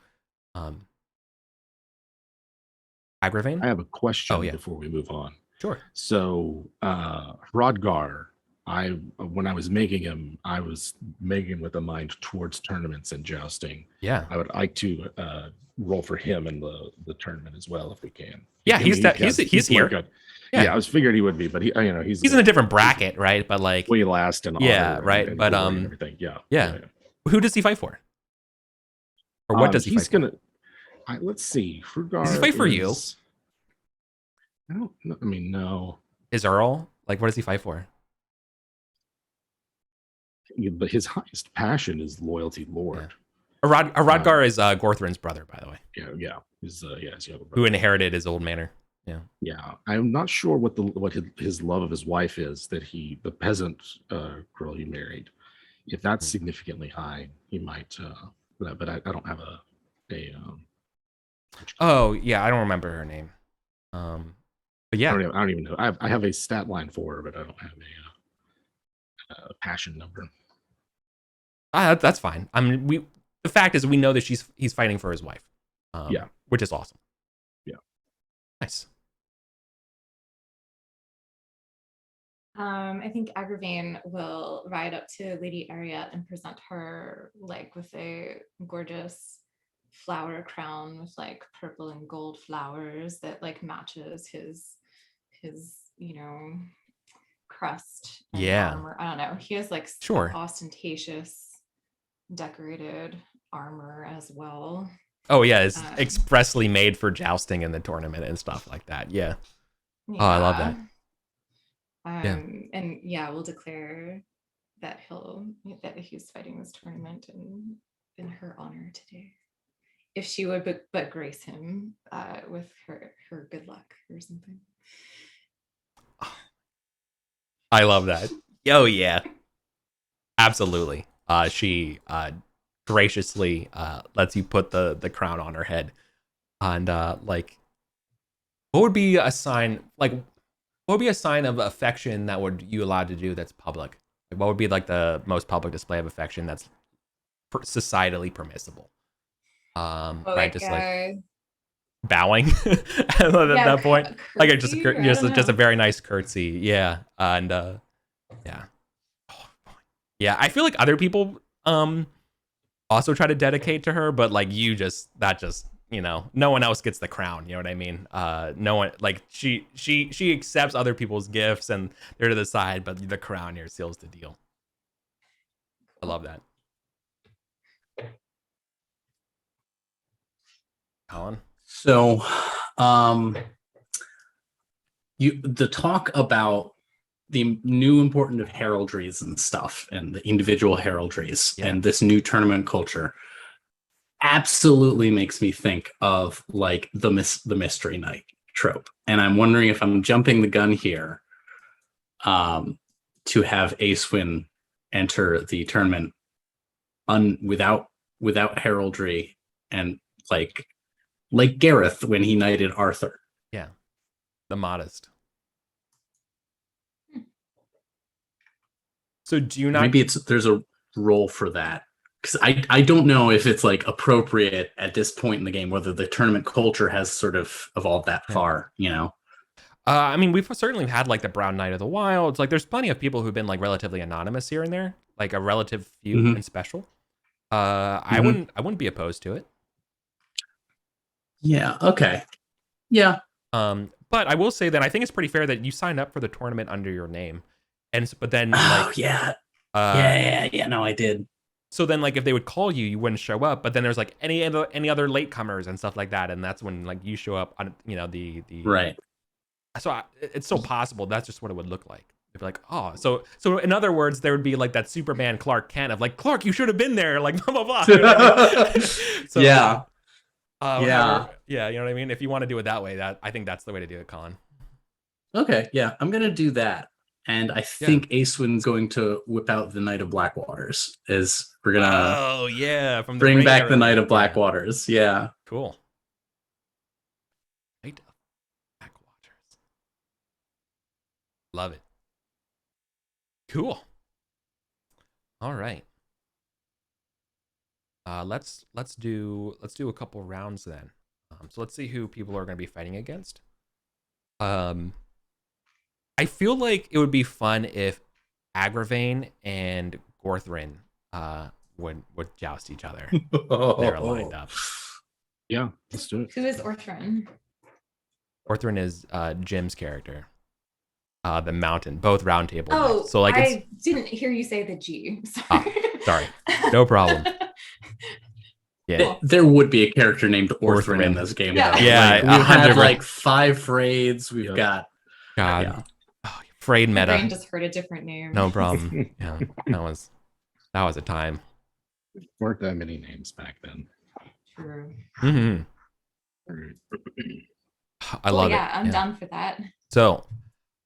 Agrivane? I have a question Oh, yeah. before we move on. Sure. So Rodgar, when I was making him, I was making him with a mind towards tournaments and jousting. Yeah. I would like to roll for him in the tournament as well if we can. Yeah, he's here. Like yeah, I was figured he would be, but he's in a different bracket, right? But like way last and right. But everything. Yeah. Who does he fight for? Or what does he he's fight gonna let's see. Rodgar does he fight for you? I don't know. I mean, no. Is Earl? Like, what does he fight for? But his highest passion is loyalty lord. Yeah. Rodgar is Gorthrin's brother, by the way. Yeah. His younger brother. Who inherited his old manor. Yeah. Yeah. I'm not sure what his love of his wife is, that the peasant girl he married. If that's significantly high, he might but I don't have a oh yeah, I don't remember her name. But yeah, I don't even know. I have a stat line for her, but I don't have a passion number. That's fine. I mean, the fact is we know that he's fighting for his wife. Which is awesome. Yeah. Nice. I think Agrivane will ride up to Lady Ariette and present her like with a gorgeous flower crown with like purple and gold flowers that like matches his crest and armor. I don't know. He has like ostentatious decorated armor as well. Oh yeah, it's expressly made for jousting in the tournament and stuff like that. Yeah. Oh, I love that. And we'll declare that he's fighting this tournament in her honor today. If she would but grace him with her good luck or something. I love that. Oh yeah. Absolutely. She graciously lets you put the crown on her head. And like what would be a sign of affection that you allowed to do that's public? Like, what would be like the most public display of affection that's societally permissible? Right, just like bowing at that point. Like just a very nice curtsy. Yeah. And yeah. Yeah, I feel like other people also try to dedicate to her, but like no one else gets the crown, you know what I mean? No one, like she accepts other people's gifts and they're to the side, but the crown here seals the deal. I love that. Colin? So the talk about the new importance of heraldries and stuff and the individual heraldries and this new tournament culture absolutely makes me think of like the mystery knight trope. And I'm wondering if I'm jumping the gun here to have Acewin enter the tournament without heraldry and like Gareth when he knighted Arthur. Yeah. The modest. So do you not maybe there's a role for that? Because I don't know if it's like appropriate at this point in the game, whether the tournament culture has sort of evolved that far, you know? I mean, we've certainly had like the Brown Knight of the Wilds. Like there's plenty of people who've been like relatively anonymous here and there, like a relative few and special. I wouldn't be opposed to it. Yeah. Okay. Yeah. But I will say that I think it's pretty fair that you signed up for the tournament under your name. But then no, I did. So then, like, if they would call you, you wouldn't show up. But then there's like any other latecomers and stuff like that, and that's when like you show up on, the right. So it's so possible that's just what it would look like. They'd be like, oh, so in other words, there would be like that Superman Clark Kent of like, Clark, you should have been there, like blah blah blah. You know what I mean? So, yeah. Yeah, you know what I mean. If you want to do it that way, I think that's the way to do it, Colin. Okay, yeah, I'm gonna do that. and I think Acewin's going to whip out the Knight of Blackwaters. As we're gonna from the bring raid back the area. Knight of Blackwaters. Yeah. Cool. Knight of Blackwaters. Love it. Cool. All right. Let's do a couple rounds then. So let's see who people are going to be fighting against. I feel like it would be fun if Agrivane and Gorthrin would joust each other. They're lined up. Yeah, let's do it. Who is Orthrin? Orthrin is Jim's character. The mountain, both round table. Oh, so like I didn't hear you say the G. Sorry. Sorry. No problem. Yeah. There would be a character named Orthrin in this game. Yeah. Though. Yeah, We've had 100%. like 5 raids. We've got God. Yeah. Oh, Frayed My meta. brain just heard a different name. No problem. Yeah. That was a time. Weren't that many names back then. True. Mm-hmm. I love it. Yeah, I'm down for that. So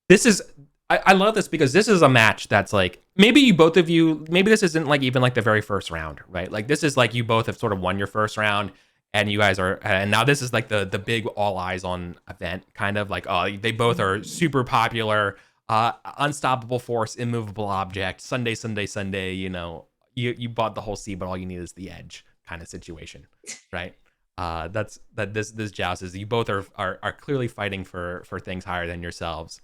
this is I love this because this is a match that's like maybe this isn't like even like the very first round, right? Like this is like you both have sort of won your first round and you guys are and now this is like the big all eyes on event kind of like they both are super popular, unstoppable force, immovable object, Sunday, you know, you bought the whole sea but all you need is the edge kind of situation, right? This joust is you both are clearly fighting for things higher than yourselves.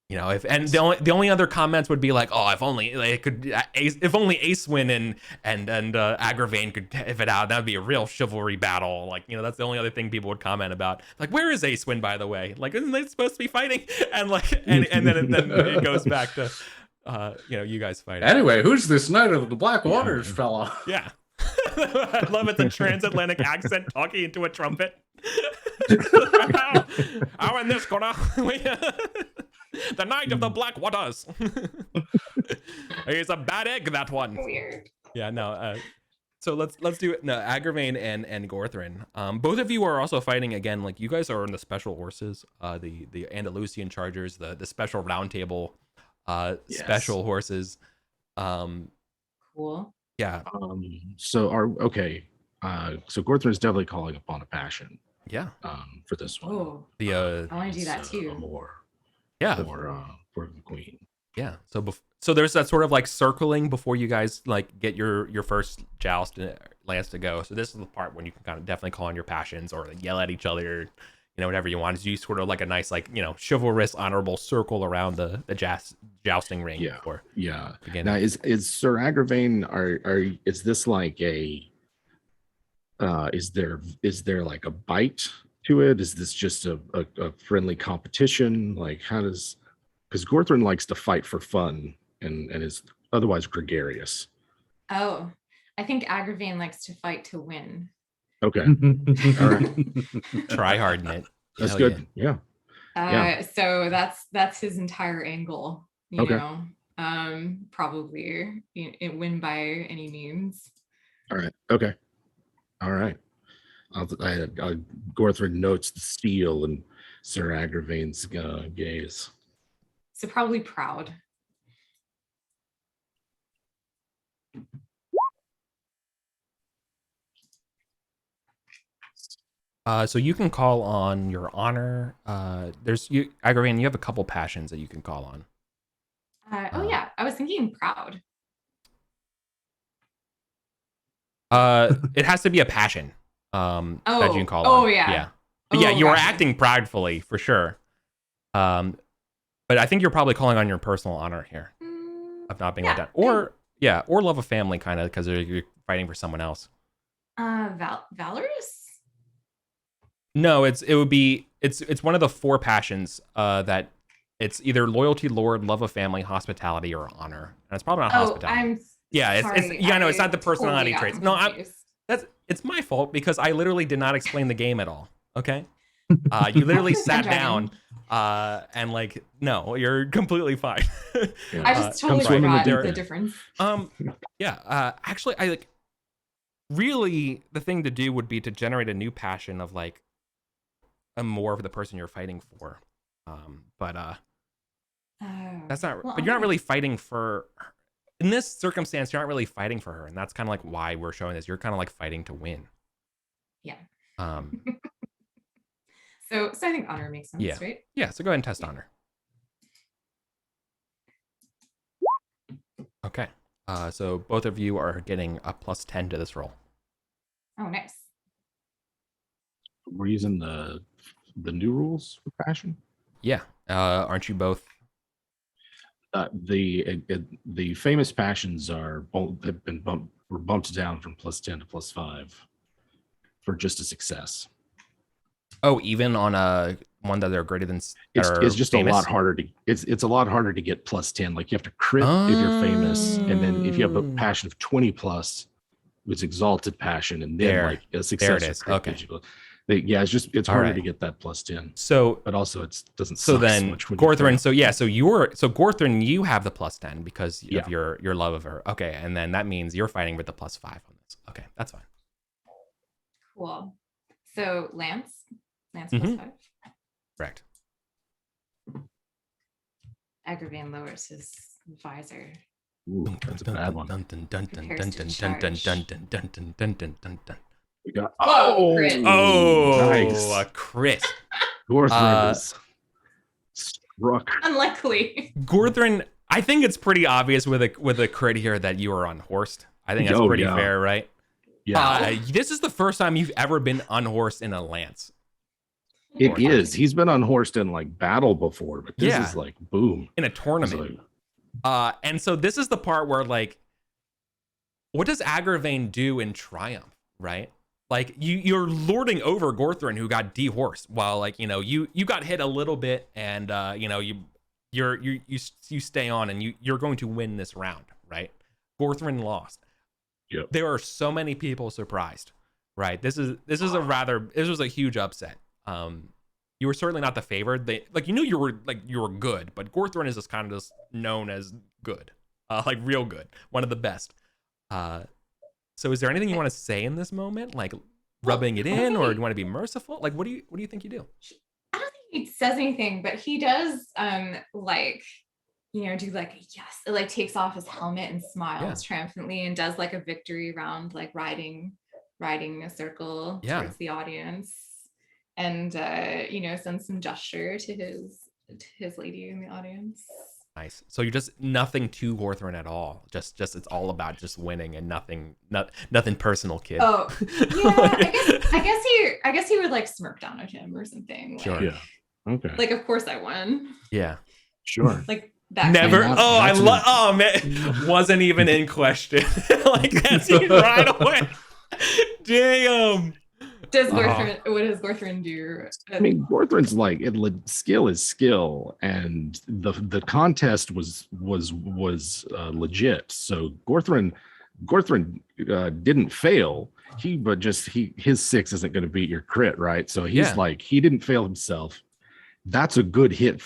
You know, the only other comments would be like, oh, if only Acewin and Agrivane could if it out, that would be a real chivalry battle. Like, you know, that's the only other thing people would comment about. Like, where is Acewin, by the way? Like, isn't they supposed to be fighting? And like, and then it goes back to, you know, you guys fighting. Anyway, who's this Knight of the Blackwaters fella? Yeah. I love it, the transatlantic accent talking into a trumpet. How in this corner? The Knight of the Blackwaters. He's a bad egg, that one. Weird. Yeah, no. So let's do it. No, Agrivane and Gorthrin. Both of you are also fighting again. Like you guys are in the special horses, the Andalusian Chargers, the special round table, special horses. Cool. Yeah. So Gorthrin is definitely calling upon a passion. Yeah. For this one. Oh, The I want to do that too. For the queen. Yeah. So there's that sort of like circling before you guys like get your first joust last to go. So this is the part when you can kind of definitely call on your passions or like yell at each other, you know, whatever you want. Is you sort of like a nice like, you know, chivalrous honorable circle around the jousting ring. Yeah. Now is Sir Agrivane is this like a is there like a bite to it? Is this just a friendly competition? Like how does, because Gorthrin likes to fight for fun and is otherwise gregarious. Oh, I think Agrivane likes to fight to win. Okay. All right. Try hard in it. That's good. Yeah. So that's his entire angle, you Okay. know. Probably win by any means. All right. Okay. All right. Gorthrin notes the steel and Sir Agravane's gaze. So probably proud. So you can call on your honor. Agrivane, you have a couple passions that you can call on. Yeah, I was thinking proud. It has to be a passion. That you can call on. Yeah. But yeah, you are gotcha. acting pridefully for sure. But I think you're probably calling on your personal honor here of not being let down, or love of family, kind of, because you're fighting for someone else. Valorous. No, it's one of the 4 passions that it's either loyalty, lord, love of family, hospitality, or honor. And it's probably not hospitality. It's not the personality traits. No, it's my fault because I literally did not explain the game at all. Okay, you literally sat down and like, no, you're completely fine. I just totally forgot the difference. Actually, I like really the thing to do would be to generate a new passion of like a more of the person you're fighting for. That's not. Well, But you're not really fighting for. In this circumstance, you're not really fighting for her, and that's kind of like why we're showing this. You're kind of like fighting to win. Yeah. Um. So I think honor makes sense, Yeah. right? Yeah. So go ahead and test honor. Okay. So both of you are getting a +10 to this roll. Oh, nice. We're using the new rules for passion. Yeah. Aren't you both? The famous passions have been bumped down from +10 to +5 for just a success. Oh, even on a one that they're greater than. It's just famous? a lot harder to. It's a lot harder to get +10. Like you have to crit if you're famous, and then if you have a passion of 20+, it's exalted passion, and then like a success. There it is. Crit Okay. Yeah, it's All harder right. to get that +10. So But also it doesn't. so suck then so much when you Gorthrin. fail. So Gorthrin, you have the +10 because Yeah. of your love of her. Okay, and then that means you're fighting with the +5 on this. Okay, that's fine. Cool. So Lance Mhm. +5. Correct. Agrivane lowers his visor. Ooh, that's a bad one. We got crit. Oh, nice. a crit. Gorthrin is struck. Unlikely. Gorthrin, I think it's pretty obvious with a crit here that you are unhorsed. I think that's pretty fair, right? Yeah, This is the first time you've ever been unhorsed in a lance. it is. He's been unhorsed in like battle before, but this is like boom in a tournament. And so this is the part where like, what does Agrivane do in Triumph, right? Like you're lording over Gorthrin, who got dehorsed, while like you got hit a little bit, and you stay on, and you're going to win this round, right? Gorthrin lost. Yep. There are so many people surprised, right? This was a huge upset. You were certainly not the favored. You were good, but Gorthrin is just kind of just known as good, like real good, one of the best. So is there anything you want to say in this moment, like rubbing it in, or do you want to be merciful? Like, what do you think you do? I don't think he says anything, but he does do like a yes. It like takes off his helmet and smiles triumphantly and does like a victory round, like riding a circle towards the audience, and sends some gesture to his lady in the audience. Nice. So you're just nothing to Gorthrin at all. Just it's all about just winning and nothing personal, kid. Oh yeah, I guess he would like smirk down at him or something. Sure. Like, Yeah. Okay. Like, of course I won. Yeah. Sure. Like that. Never. Kind of I love. Oh man, wasn't even in question. Like that's it right away. Damn. What does Gorthrin do? I mean, Gorthrin's like skill is skill, and the contest was legit. So Gorthrin didn't fail. His 6 isn't going to beat your crit, right? So he's like, he didn't fail himself. That's a good hit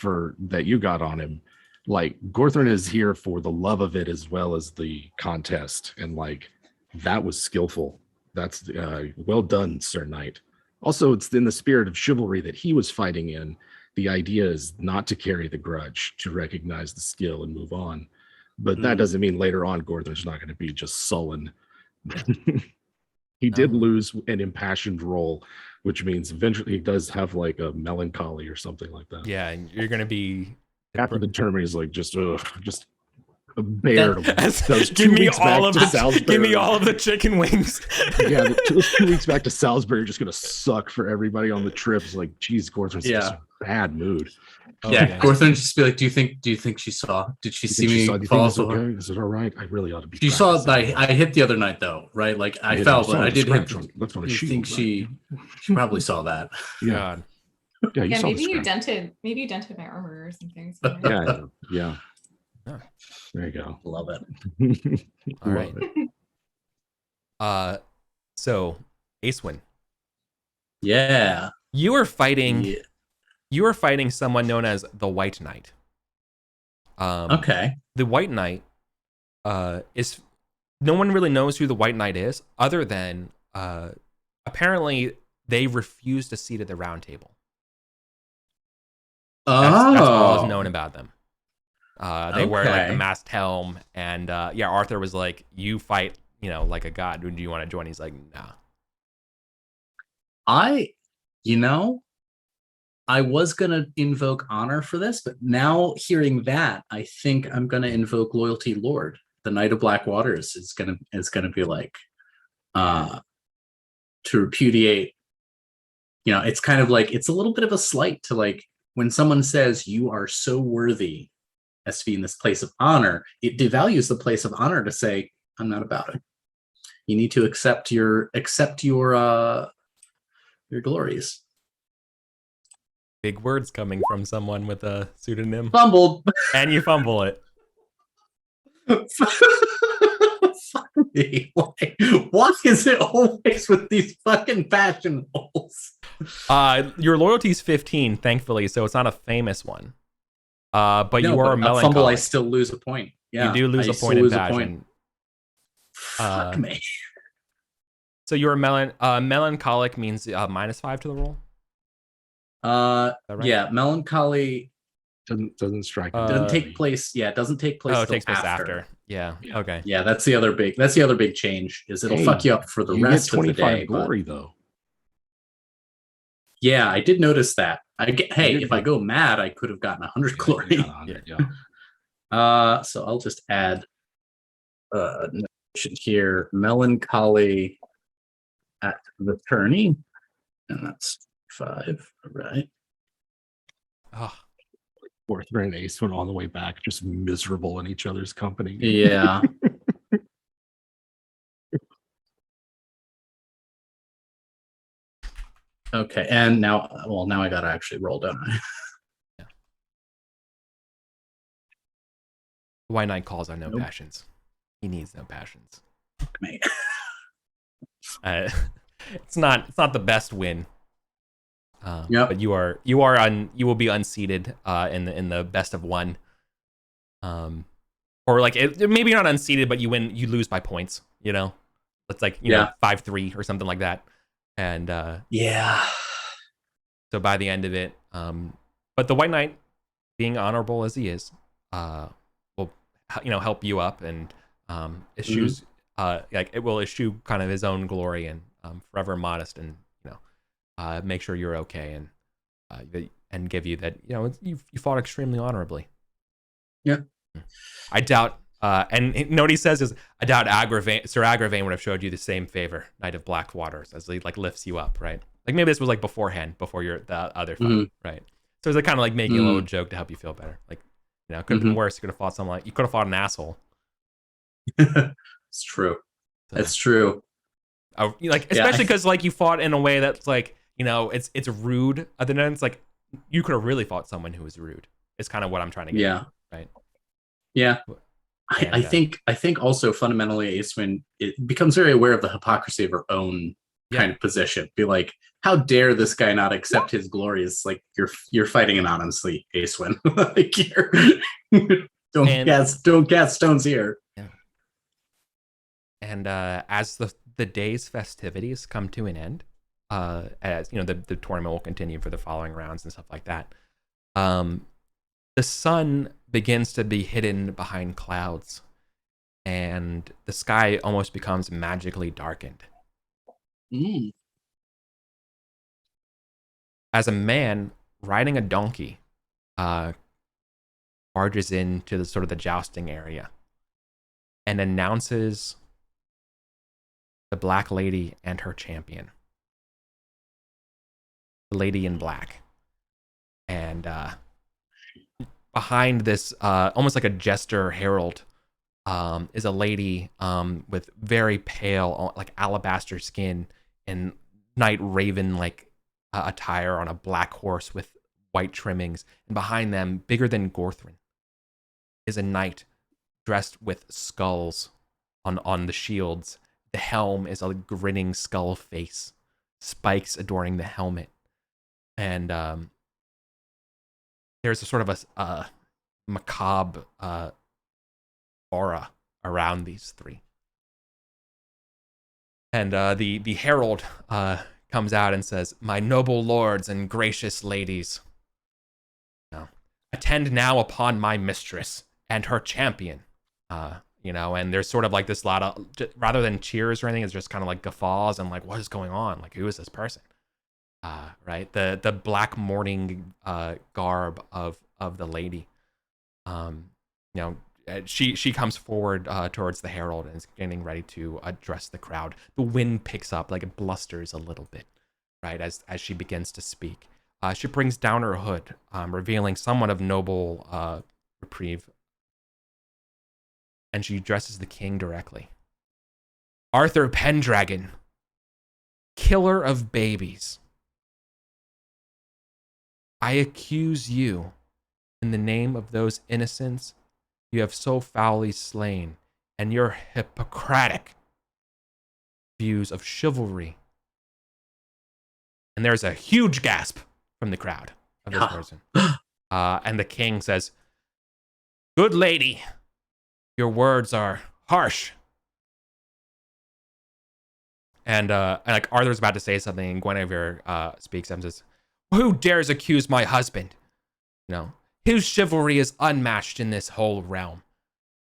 that you got on him. Like Gorthrin is here for the love of it as well as the contest, and like that was skillful. That's well done, Sir Knight. Also, it's in the spirit of chivalry that he was fighting in. The idea is not to carry the grudge, to recognize the skill and move on. But that doesn't mean later on Gorthrin's not going to be just sullen. He did lose an impassioned roll, which means eventually he does have like a melancholy or something like that. Yeah, and you're going to be after the tournament is like just a bear. Give me all of the chicken wings. Yeah, those 2 weeks back to Salisbury are just gonna suck for everybody on the trip. It's like, geez, Gorthrin's in a bad mood. Gorthrin just be like, do you think she saw? Did she see me fall? Okay? Is it all right? I really ought to be. She saw that I hit the other night though, right? Like I fell, but I did hit. Left on a You shield, think she probably saw that? Yeah. Yeah, maybe you dented my armor or something. Yeah. There you go. Love it. All right. So Acewin. Yeah. You are fighting. You are fighting someone known as the White Knight. Okay. The White Knight is. No one really knows who the White Knight is, other than apparently they refused a seat at the round table. That's all is known about them. They wear like the Okay. masked helm, and yeah, Arthur was like, "You fight, like a god. Do you want to join?" He's like, "Nah." You know, I was gonna invoke honor for this, but now hearing that, I think I'm gonna invoke loyalty lord. The Knight of Black Waters is gonna be like to repudiate. It's kind of like it's a little bit of a slight to like when someone says you are so worthy as to be in this place of honor, it devalues the place of honor to say, I'm not about it. You need to accept your glories. Big words coming from someone with a pseudonym, Fumbled. and you fumble it. Fuck me. Why is it always with these fucking passion holes? Your loyalty's 15, thankfully, so it's not a famous one. But No, you are but melancholic. fumble, I still lose a point. Yeah, you do lose a point in passion. Fuck me. So you're melancholic means -5 to the roll. Right? Yeah, melancholy doesn't strike. doesn't take place. Yeah, it doesn't take place. Oh, it takes place after. Yeah. Okay. Yeah, that's the other big change. Is it'll fuck you up for the rest of the day. Glory though. Yeah, I did notice that. If I go mad, I could have gotten 100 glory. Yeah. So I'll just add notion here: melancholy at the tourney, and that's 5. Right. Oh. Arthur and Ace went all the way back, just miserable in each other's company. Yeah. Okay, and now I gotta actually roll, don't I? Yeah. White Knight calls on no passions. He needs no passions. Mate. It's not the best win. But you will be unseated in the best of one. Or like maybe you're not unseated, but you lose by points. It's like 5-3 or something like that. And yeah. So by the end of it, but the White Knight, being honorable as he is, will help you up and issues it will issue kind of his own glory and forever modest and make sure you're okay and give you that you fought extremely honorably. Yeah. I doubt. And what he says is, I doubt Sir Agrivane would have showed you the same favor, Knight of Black Waters, as he like lifts you up, right? Like maybe this was like before the other fight, right? So it's like kind of like making a little joke to help you feel better. Like, it could have been worse. You could have fought someone you could have fought an asshole. It's true. That's true. Especially because like you fought in a way that's like it's rude. Other than it's like you could have really fought someone who was rude. It's kind of what I'm trying to get. Yeah. At, right. Yeah. I think also fundamentally Acewin it becomes very aware of the hypocrisy of her own kind of position. Be like, how dare this guy not accept his glory? It's like you're fighting anonymously, Acewin. Like don't cast stones here. Yeah. And as the day's festivities come to an end, as the tournament will continue for the following rounds and stuff like that. The sun begins to be hidden behind clouds, and the sky almost becomes magically darkened. As a man riding a donkey barges into the sort of the jousting area and announces the Black Lady and her champion, the Lady in Black. And behind this, almost like a jester herald, is a lady with very pale, like alabaster skin and night raven like attire on a black horse with white trimmings. And behind them, bigger than Gorthrin, is a knight dressed with skulls on the shields. The helm is a grinning skull face, spikes adorning the helmet, and there's a sort of a macabre aura around these three. And the herald comes out and says, "My noble lords and gracious ladies, attend now upon my mistress, and her champion. And there's sort of like this lot of, rather than cheers or anything, it's just kind of like guffaws and like, what is going on? Like, who is this person? Right? The black mourning garb of the lady. She comes forward towards the herald and is getting ready to address the crowd. The wind picks up, like it blusters a little bit, right, as she begins to speak. She brings down her hood, revealing somewhat of noble reprieve. And she addresses the king directly. Arthur Pendragon, killer of babies. I accuse you in the name of those innocents you have so foully slain, and your Hippocratic views of chivalry. And there's a huge gasp from the crowd of this person. And the king says, good lady, your words are harsh. And like Arthur's about to say something, and Guinevere speaks up and says, who dares accuse my husband? His chivalry is unmatched in this whole realm.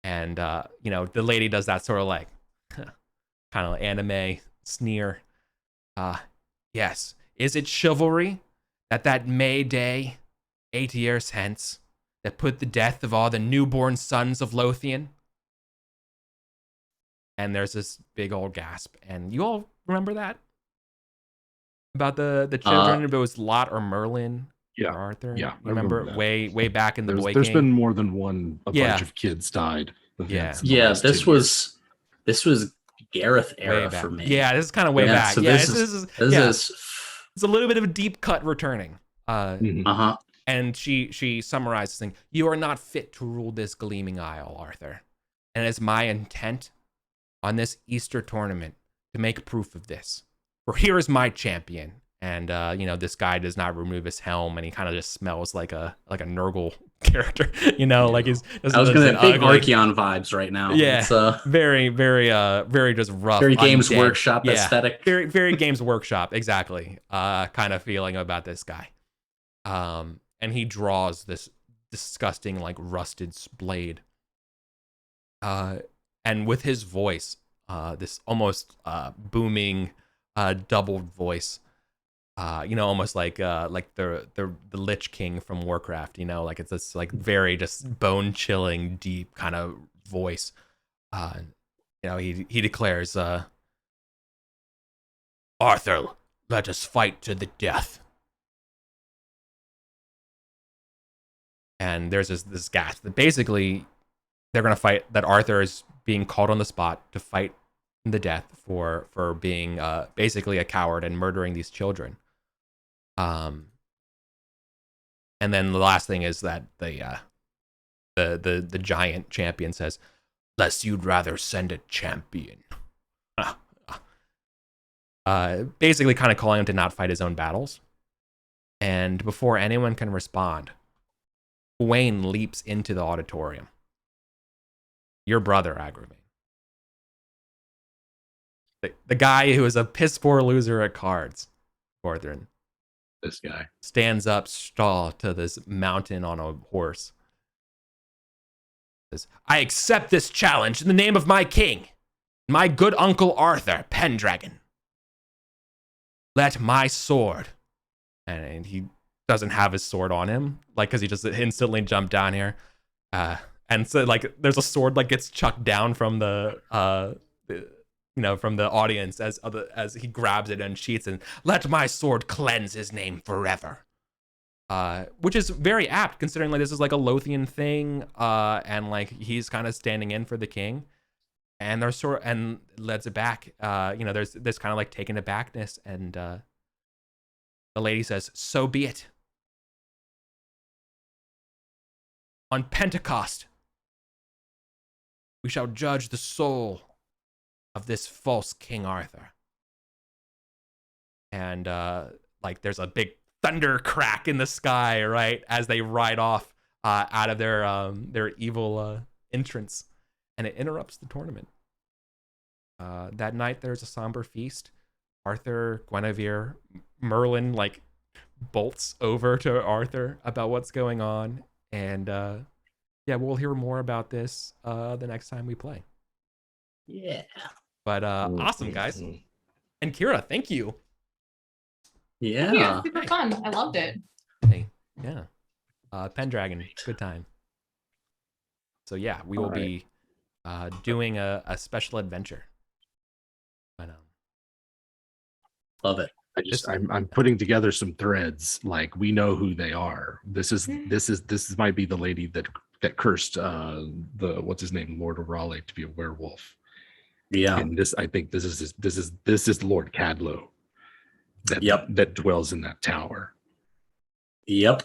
And, the lady does that sort of like, kind of anime sneer. Yes. Is it chivalry that May Day, 8 years hence, that put the death of all the newborn sons of Lothian? And there's this big old gasp. And you all remember that? About the children, if it was Lot or Merlin? Yeah, or Arthur. yeah, You remember that. way back in the Boy There's King? been more than one. A bunch of kids died. This was Gareth era way back. for me. Yeah, this is kind of way back. So yeah, this is it's a little bit of a deep cut returning. Mhm. And she summarizes thing. You are not fit to rule this gleaming isle, Arthur. And it is my intent on this Easter tournament to make proof of this. For here is my champion. And this guy does not remove his helm, and he kind of just smells like a Nurgle character. like he's. I was gonna big Archeon vibes right now. Yeah, it's, very just rough. Very Games undead. Workshop aesthetic. Very Games Workshop, exactly. Kind of feeling about this guy. And he draws this disgusting like rusted blade. And with his voice, this almost booming, doubled voice. Almost like the Lich King from Warcraft, like it's this like very just bone chilling, deep kind of voice. He declares, Arthur, let us fight to the death. And there's this gasp that basically they're gonna fight. That Arthur is being called on the spot to fight the death for being basically a coward and murdering these children. And then the last thing is that the giant champion says, "Lest you'd rather send a champion." Basically, kind of calling him to not fight his own battles. And before anyone can respond, Wayne leaps into the auditorium. Your brother, Agrivane. The guy who is a piss poor loser at cards, Northern. This guy stands up tall to this mountain on a horse. Says, I accept this challenge in the name of my king, my good uncle Arthur Pendragon. Let my sword, and he doesn't have his sword on him, like because he just instantly jumped down here, and so like there's a sword like gets chucked down from the from the audience as he grabs it and sheaths it. Let my sword cleanse his name forever. Which is very apt considering like this is like a Lothian thing, and like he's kind of standing in for the king, and there's sort and lets it back. There's this kind of like taken abackness, and the lady says, "So be it. On Pentecost, we shall judge the soul of this false King Arthur." And like there's a big thunder crack in the sky, right, as they ride off out of their evil entrance, and it interrupts the tournament. That night there's a somber feast. Arthur, Guinevere, Merlin like bolts over to Arthur about what's going on, and yeah, we'll hear more about this the next time we play. Yeah. But awesome, guys. And Kira, thank you. Thank you. It was Yeah. super fun. I loved it. Hey, yeah. Pendragon, good time. So yeah, we will be doing a special adventure. But, Love it. I'm putting together some threads. Like, we know who they are. This might be the lady that cursed the what's his name, Lord of Raleigh, to be a werewolf. Yeah. And I think this is Lord Cadlow that dwells in that tower. Yep.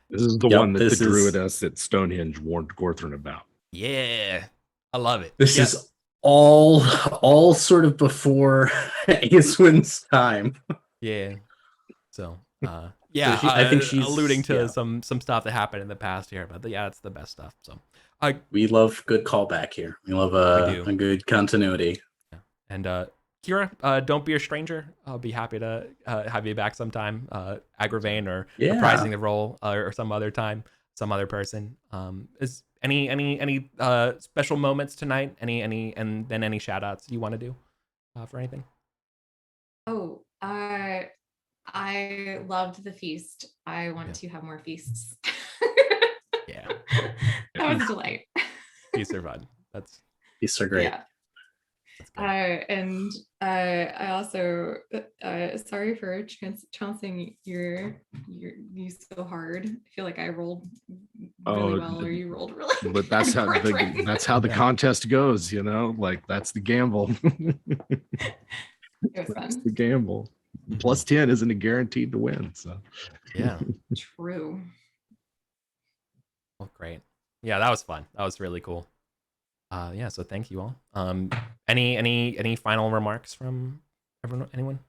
This is the one that the druidess at Stonehenge warned Gorthron about. Yeah, I love it. This is all sort of before Aeswin's time. Yeah. So yeah, So I think she's alluding to some stuff that happened in the past here, but yeah, it's the best stuff. So we love good callback here. We love a good continuity. Yeah. And Kira, don't be a stranger. I'll be happy to have you back sometime. Agrivane or reprising the role or some other time, some other person. Is any special moments tonight? Any shout outs you want to do for anything? Oh, I loved the feast. I want to have more feasts. Yeah. That was a delight. Feasts are fun. Feasts are great. Yeah. And I also sorry for trouncing you so hard. I feel like I rolled really well, or you rolled really. But that's how the contest goes, you know. Like, that's the gamble. It was That's fun. the gamble. Plus 10 isn't a guaranteed to win. So yeah. True. Well, great. Yeah, that was fun. That was really cool. Yeah, so thank you all. Any final remarks from anyone?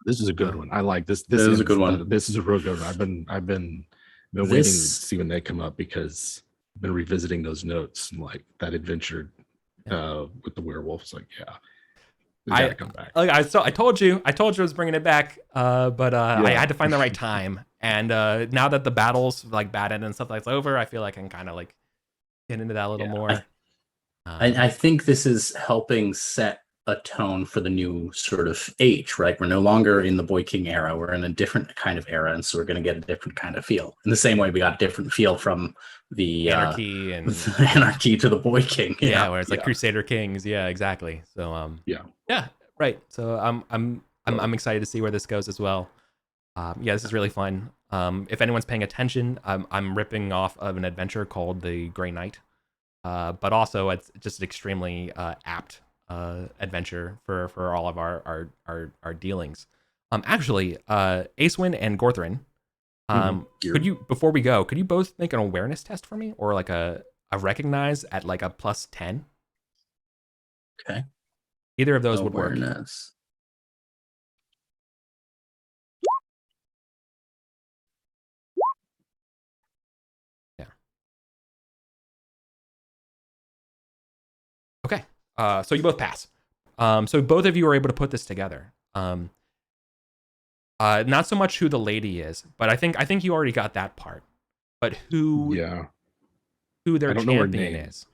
This is a good one. I like this. This is a good one. This is a real good one. I've been waiting to see when they come up, because I've been revisiting those notes, and like that adventure with the werewolves. Like, yeah, we gotta come back. I told you I was bringing it back, but I had to find the right time. And now that the battles like batted and stuff like that's over, I feel like I can kind of like get into that a little more. I think this is helping set a tone for the new sort of age, right? We're no longer in the Boy King era. We're in a different kind of era, and so we're going to get a different kind of feel. In the same way we got a different feel from the Anarchy and Anarchy to the Boy King. Yeah, where it's like Crusader Kings. Yeah, exactly. So yeah, right. So I'm excited to see where this goes as well. Yeah, this is really fun. If anyone's paying attention, I'm ripping off of an adventure called The Grey Knight. But also it's just an extremely apt adventure for all of our dealings. Actually, Aeswin and Gorthrin, could you, before we go, could you both make an awareness test for me, or like a recognize at like a plus 10? Okay. Either of those would work. Okay, so you both pass. So both of you are able to put this together. Not so much who the lady is, but I think you already got that part. But who their champion is.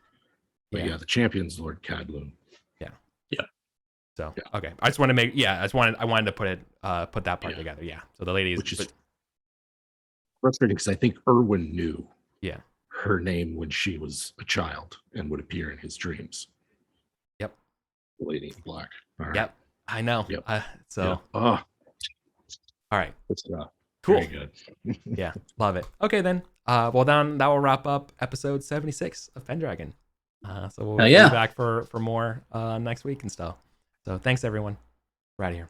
But yeah, the champion's Lord Cadloon. Yeah. So okay, I just want to make I wanted to put that part together. Yeah. So the lady is, which is frustrating, because I think Erwin knew her name when she was a child and would appear in his dreams. Yep. Lady in Black. All right. Yep. I know. Yep. All right. Cool. Very good. Yeah, love it. Okay then. Well, then that will wrap up episode 76 of Pendragon. So we'll be back for more next week and stuff. So thanks everyone. We're out of here.